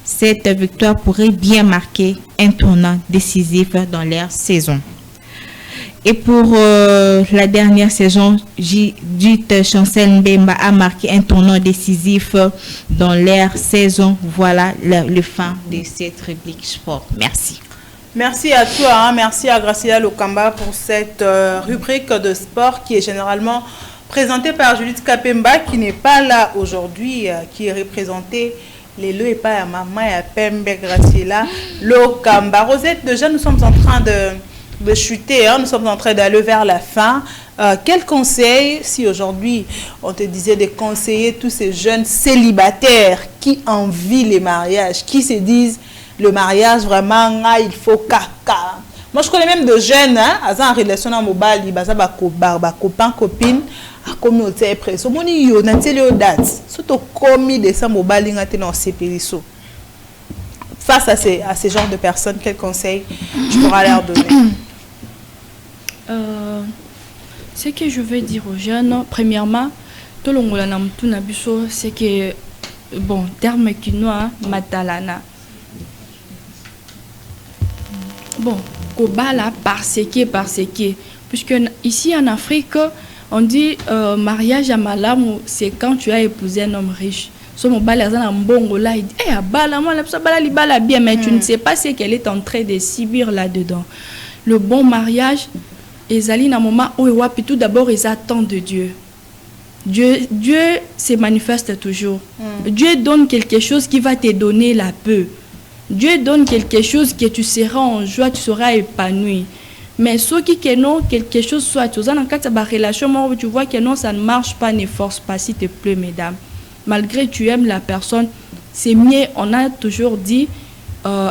Cette victoire pourrait bien marquer un tournant décisif dans leur saison. Et pour la dernière saison, Judith Chancel Mbemba a marqué un tournant décisif dans leur saison. Voilà le fin de cette rubrique sport. Merci. Merci à toi, hein. Merci à Graciela Lokamba pour cette rubrique de sport qui est généralement présentée par Judith Kapemba qui n'est pas là aujourd'hui, qui est représentée les le et pas à maman et à Pembe Graciela Lokamba. Rosette, déjà nous sommes en train de chuter, hein. Nous sommes en train d'aller vers la fin. Quel conseil, si aujourd'hui on te disait de conseiller tous ces jeunes célibataires qui envient les mariages, qui se disent le mariage vraiment, il faut caca. Moi je connais même de jeunes, hein, en relation à mobile, ils ont copain, copine, comme au télé pression moni yo na télé au date surtout comme décembre balinga te na sepeliso. Face à ces genres de personnes, quel conseil tu pourras leur donner? Ce que je veux dire aux jeunes, premièrement, tout le monde c'est que, bon, terme quinoa, matalana. Bon, Kobala, parce que, puisque ici en Afrique, on dit mariage à Malamu, c'est quand tu as épousé un homme riche. So mon balazan en bongo là, il dit eh bala moi ça bala li bala bien, mais tu ne sais pas ce qu'elle est en train de subir là-dedans. Le bon mariage, ezali na moment où wapi tout d'abord ils attendent de Dieu. Dieu se manifeste toujours. Dieu donne quelque chose qui va te donner la paix. Dieu donne quelque chose que tu seras en joie, tu seras épanoui. Mais ceux qui non quelque chose soit tu as dans une relation, tu vois que non ça ne marche pas, ne force pas s'il te plaît mesdames. Malgré que tu aimes la personne, c'est mieux, on a toujours dit,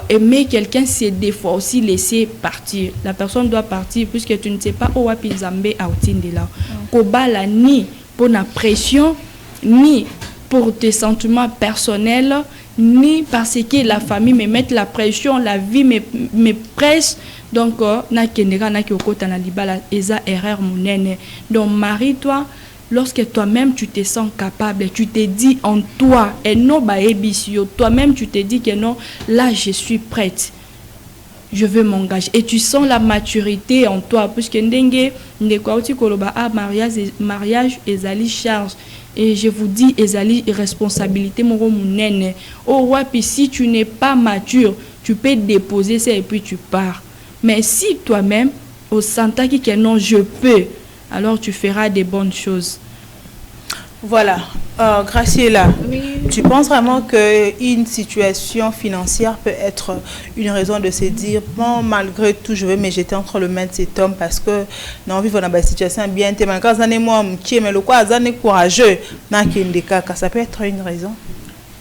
aimer quelqu'un, c'est des fois aussi laisser partir. La personne doit partir puisque tu ne sais pas où est Zambé à là. Kobala ni pour la pression, ni pour tes sentiments personnels, ni parce que la famille me met la pression, la vie me presse. Donc, na kendera na kiokota na libala eza erreur monene. Donc, marie-toi. Lorsque toi-même tu te sens capable, tu te dis en toi, et non toi-même tu te dis que non, là je suis prête, je veux m'engager. Et tu sens la maturité en toi, puisque ndenge mariage ezali charge. Et je vous dis, ezali responsabilité moro munene. Oh ouais, puis si tu n'es pas mature, tu peux déposer ça et puis tu pars. Mais si toi-même, au senta qui que non, je peux, alors tu feras des bonnes choses. Voilà. Graciela, oui. Tu penses vraiment qu'une situation financière peut être une raison de se dire, bon, malgré tout, je vais me jeter entre le main de cet homme parce que non, vivre dans une situation bien, mais le quoi, courageux, ça peut être une raison?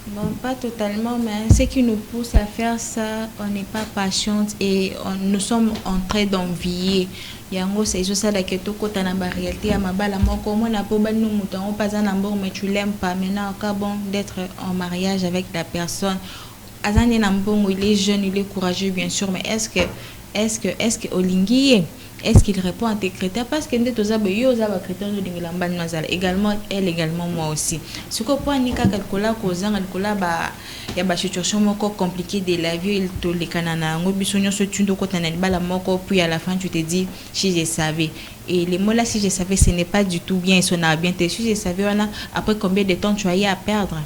Bon, pas totalement, mais ce qui nous pousse à faire ça, on n'est pas patiente et nous sommes en train d'envier. Yango c'est juste ça la que tout côté na ba réalité à ma bala moi comment na po ban nous mouton pas en amour mais tu l'aimes pas maintenant au cas bon d'être en mariage avec la personne azani na mbongo il est jeune il est courageux bien sûr mais est-ce que Olingi est-ce qu'il répond à tes critères parce que ndето za yo za ba critères de ngilamba mazala également elle également moi aussi ce que pour nika kalkola ko zanga kalkola ba ya ba situation moko compliquée de la vie il to les kanana ngo bisonyo so tundo ko tanani bala moko puis à la fin tu te dis si je savais et les mots là si je savais ce n'est pas du tout bien son a bien te si je savais on a après combien de temps tu as eu à perdre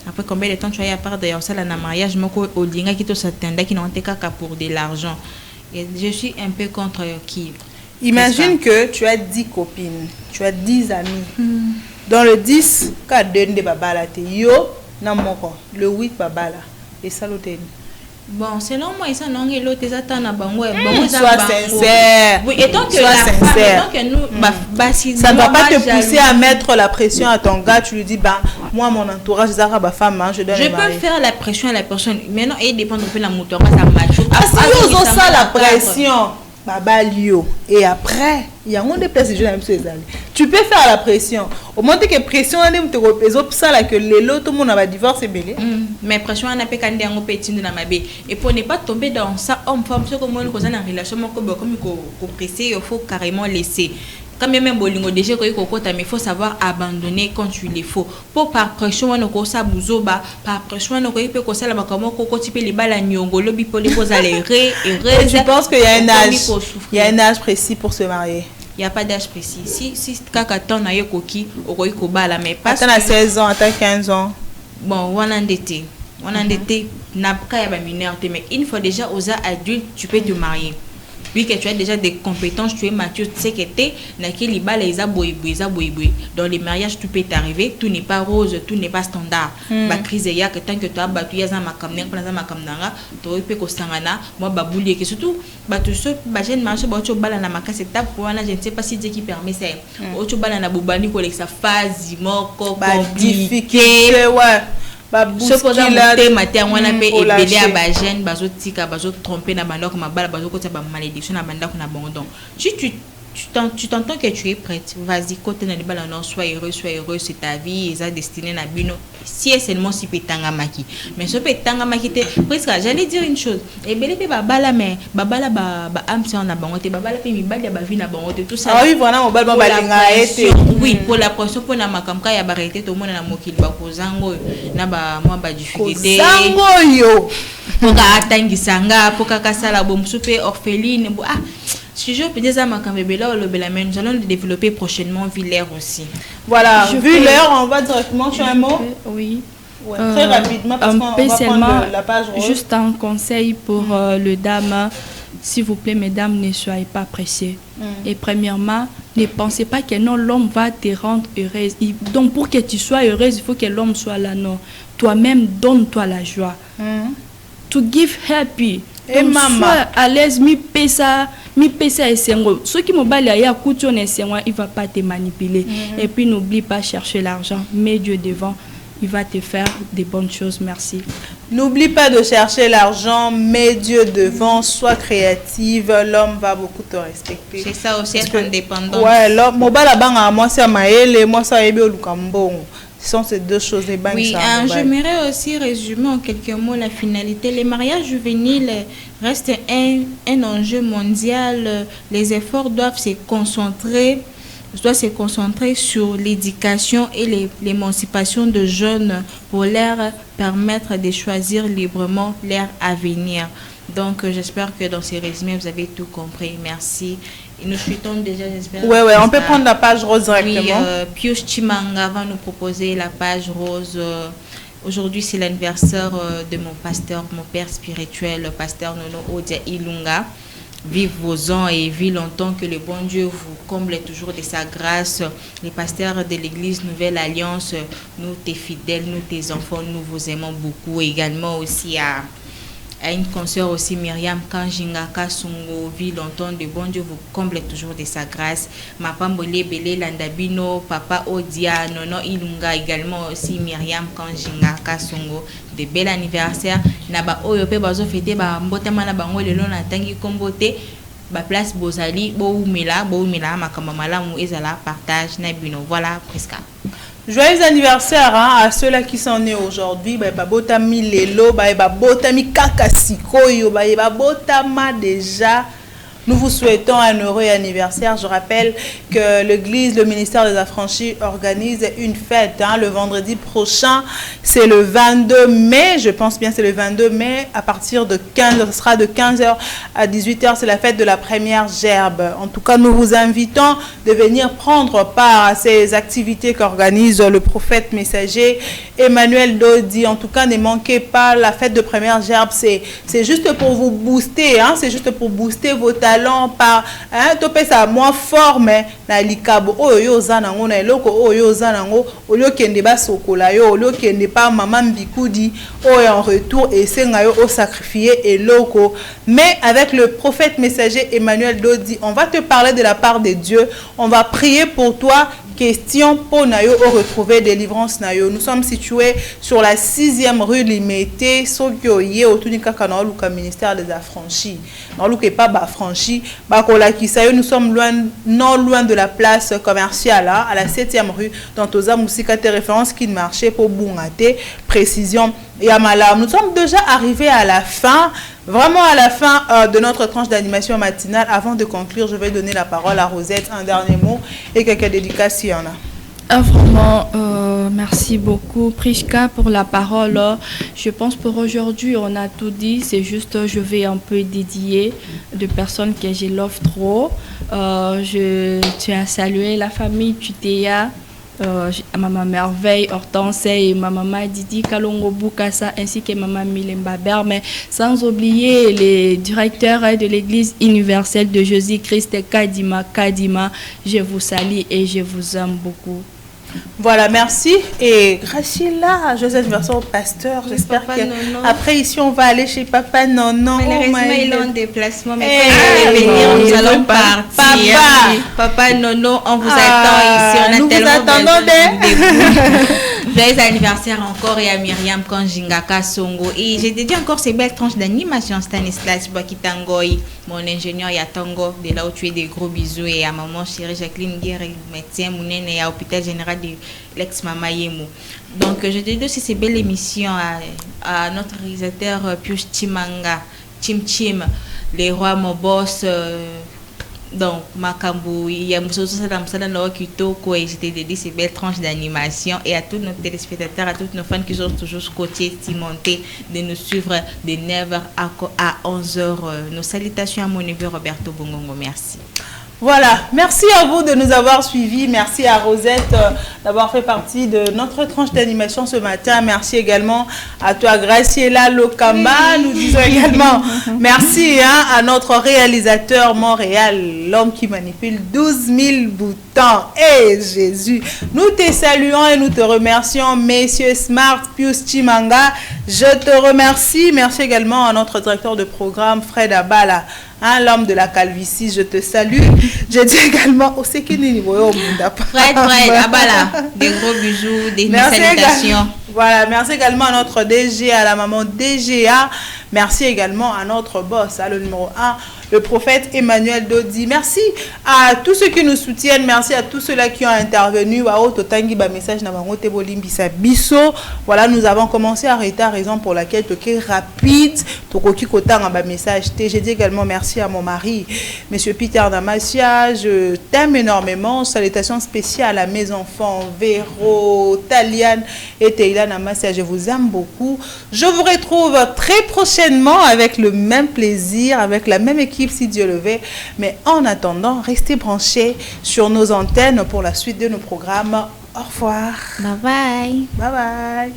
après combien de temps tu as eu à perdre et ça là na mariage moko olinga qui to s'attendait qui n'ont été qu'à pour de l'argent et je suis un peu contre qui. Imagine que tu as 10 copines, tu as 10 amis. Dans le 10, quand donne de babala te yo na moko, le 8 babala et ça l'autre. Bon, selon moi ça non l'autre ça tana bango sois sincère. Oui, et tant que sois sincère. Femme, nous ça ne va pas te pousser à mettre la pression à ton gars, tu lui dis bah moi mon entourage ça ba femme je donne. Je peux faire la pression à la personne. Maintenant il dépend de la moteur ça macho. Ah si ils ont ça la pression. Babalio et après il y a un des places tu peux faire la pression au moment que pression on te repose ça là que l'autre monde va divorcer belé mais pression on a pas quand on petit dans ma bé et pour ne pas tomber dans ça homme femme ce comme on cause en relation comme pressé il faut carrément laisser quand même bolingo déjà ko kokota mais il faut savoir abandonner quand tu les faut pour par pression on ko sa buzoba par pression on ko peut ko sala bakamo ko type les bala nyongo lobi pour les poser les je pense qu'il y a un âge il y a un âge précis pour se marier. Il y a pas d'âge précis si kaka ton na yokoki okoyi ko bala mais pas à 16 ans à 15 ans bon on endetté n'a pas ya mineur mais une fois déjà aux adultes tu peux te marier. Oui, que tu as déjà des compétences, tu es mature, tu sais que tu es dans les mariages, tout peut t'arriver, tout n'est pas rose, tout n'est pas standard. La crise est que tant que tu as battu, tu as tu surtout, je ne sais pas si Dieu qui permet ça. Tu as sa phase, compliquée. Supposons que matin on a payé belé à bagène bazo tika bazo tromper na bandok ma bala bazo côté ba malédiction na bandok na abandon si tu tu t'entends que tu es prête. Vas-y, côté na libala non, sois heureux, c'est ta vie, et destinée na bino. Si est seulement si petanga maki. Mais ce petanga maki te presque j'allais dire une chose. Et belé pe babala mais babala ba am si on a bangote, babala pe mi bali ba vie na bangote tout ça. Ah oui, voilà, on ba linga été. Oui, pour la pression pour na makamka ya barete to mona na mokili ba kozango na ba moi ba difficulté. Zango yo. Pour atangisanga, pour kakasala bomsupe orpheline. Ah, si je peux dire ça, nous allons le développer prochainement Villers aussi. Voilà, Villers, on va directement sur un mot. Oui. Ouais, très rapidement parce qu'on va prendre la page rose. Juste un conseil pour le dame. S'il vous plaît, mesdames, ne soyez pas pressées. Et premièrement, ne pensez pas que non, l'homme va te rendre heureuse. Donc, pour que tu sois heureuse, il faut que l'homme soit là. Non, toi-même, donne-toi la joie. To give happy. Et maman, sois à l'aise, mi pesa et sengo. Ceux qui m'ont ya couture et sengo, il va pas te manipuler. Et puis n'oublie pas chercher l'argent, mets Dieu devant, il va te faire des bonnes choses. Merci. N'oublie pas de chercher l'argent, mets Dieu devant, sois créative, l'homme va beaucoup te respecter. C'est ça aussi, être indépendant. Ouais, l'homme, moi c'est Maëlle, moi ça Ebe Olukambongo. Ce sont ces deux choses. Oui, j'aimerais aussi résumer en quelques mots la finalité. Les mariages juvéniles restent un enjeu mondial. Les efforts doivent se concentrer sur l'éducation et l'émancipation de jeunes pour leur permettre de choisir librement leur avenir. Donc, j'espère que dans ces résumés, vous avez tout compris. Merci. Et nous souhaitons déjà, j'espère. Oui, on peut prendre la page rose directement. Oui, Pius Chimanga va nous proposer la page rose. Aujourd'hui, c'est l'anniversaire de mon pasteur, mon père spirituel, le pasteur Nono Odia Ilunga. Vive vos ans et vive longtemps, que le bon Dieu vous comble toujours de sa grâce. Les pasteurs de l'église Nouvelle Alliance, nous tes fidèles, nous tes enfants, nous vous aimons beaucoup. Également aussi à une consoeur aussi, Myriam Kanjinga Kasungo, vie longtemps, de bon Dieu vous comble toujours de sa grâce. Ma Pambole Bele Landabino, Papa Odia, Nono Ilunga, également aussi Myriam Kanjinga Kasungo, de bel anniversaire. Naba Oyope Bazo fêté, ba Mbotama na bango le long na tangi kombote, ba place Bozali, Boumela, Makamamala, Ezala, partage, Nabino. Voilà, presque. Joyeux anniversaire à ceux-là qui sont nés aujourd'hui. Botami Lelo, Botami Kakasikoyo, Botama déjà. Nous vous souhaitons un heureux anniversaire. Je rappelle que l'église, le ministère des Affranchis organise une fête le vendredi prochain. C'est le 22 mai, je pense bien c'est le 22 mai, à partir de 15h, ce sera de 15h à 18h, c'est la fête de la première gerbe. En tout cas, nous vous invitons de venir prendre part à ces activités qu'organise le prophète messager Emmanuel Dodi. En tout cas, ne manquez pas la fête de première gerbe, c'est juste pour vous booster, c'est juste pour booster vos talents par topé ça moins fort mais na likabo oyo zanango na eloko oyo zanango olio kende ba sokola yo olio kende pa maman mbikudi oyo en retour et senga yo au sacrifier eloko. Mais avec le prophète messager Emmanuel Dodi, on va te parler de la part de Dieu, on va prier pour toi. Question pour Nayo au retrouver délivrance Nayo. Nous sommes situés sur la 6e rue Limité, Sokyo Ye, au Tunika Kanao, le ministère des Affranchis. Non, le pas affranchi. Bakola Kisayo, nous sommes non loin de la place commerciale, à la 7e rue, dans Toza Moussika, référence qui marchait pour Bungate. Précision Yamala. Nous sommes déjà arrivés à la fin. Vraiment à la fin de notre tranche d'animation matinale. Avant de conclure, je vais donner la parole à Rosette, un dernier mot et quelques dédicaces s'il y en a. Vraiment, merci beaucoup Priska pour la parole. Je pense pour aujourd'hui, on a tout dit. C'est juste, je vais un peu dédier de personnes que je l'offre trop. Je tiens à saluer la famille Tutéa. Maman Merveille, Hortense et maman Didi Kalongo Boukassa ainsi que maman Milemba Berme, sans oublier les directeurs de l'église universelle de Jésus-Christ Kadima. Je vous salue et je vous aime beaucoup. Voilà, merci. Et Graciela, Joseph Verson au pasteur. J'espère qu'après ici, on va aller chez Papa Nono. Malheureusement, il est en déplacement. Mais quand il va venir, nous allons partir. Papa Nono, on vous attend ici. On a tellement besoin de vous. Joyeux anniversaire encore et à Myriam Kanjingaka Songo. Et j'ai dédié encore ces belles tranches d'animation Stanislas Bakitangoy, mon ingénieur Yatango, de là où tu es, des gros bisous. Et à maman chérie Jacqueline Guerre, médecin Mounene, et à l'hôpital général de l'ex-Mama Yemo. Donc je dédie aussi ces belles émissions à notre réalisateur Pius Chimanga, Chim Chim, les rois, mon boss. Donc, Makambu, il y a j'étais dédié ces belles tranches d'animation et à tous nos téléspectateurs, à tous nos fans qui sont toujours scotchés, cimentés, de nous suivre de 9h à 11h. Nos salutations à mon neveu Roberto Bongongo. Merci. Voilà, merci à vous de nous avoir suivis. Merci à Rosette d'avoir fait partie de notre tranche d'animation ce matin. Merci également à toi, Graciela Lokamba. Nous disons également merci à notre réalisateur Montréal, l'homme qui manipule 12 000 boutons. Et Jésus, nous te saluons et nous te remercions, messieurs Smart, Pius Chimanga. Je te remercie. Merci également à notre directeur de programme, Fred Abala. L'homme de la calvitie, je te salue. Je dis également au Sekini Fred Abala, des gros bisous, des salutations. Voilà, merci également à notre DG, à la maman DGA. Merci également à notre boss, le numéro 1, le prophète Emmanuel Dodi. Merci à tous ceux qui nous soutiennent. Merci à tous ceux-là qui ont intervenu. Voilà, nous avons commencé à arrêter, raison pour laquelle tu es rapide. J'ai dit également merci à mon mari, monsieur Peter Damasia. Je t'aime énormément. Salutations spéciales à mes enfants, Véro, Taliane et Teila Namasia. Je vous aime beaucoup. Je vous retrouve très prochainement avec le même plaisir, avec la même équipe si Dieu le veut. Mais en attendant, restez branchés sur nos antennes pour la suite de nos programmes. Au revoir. Bye bye. Bye bye.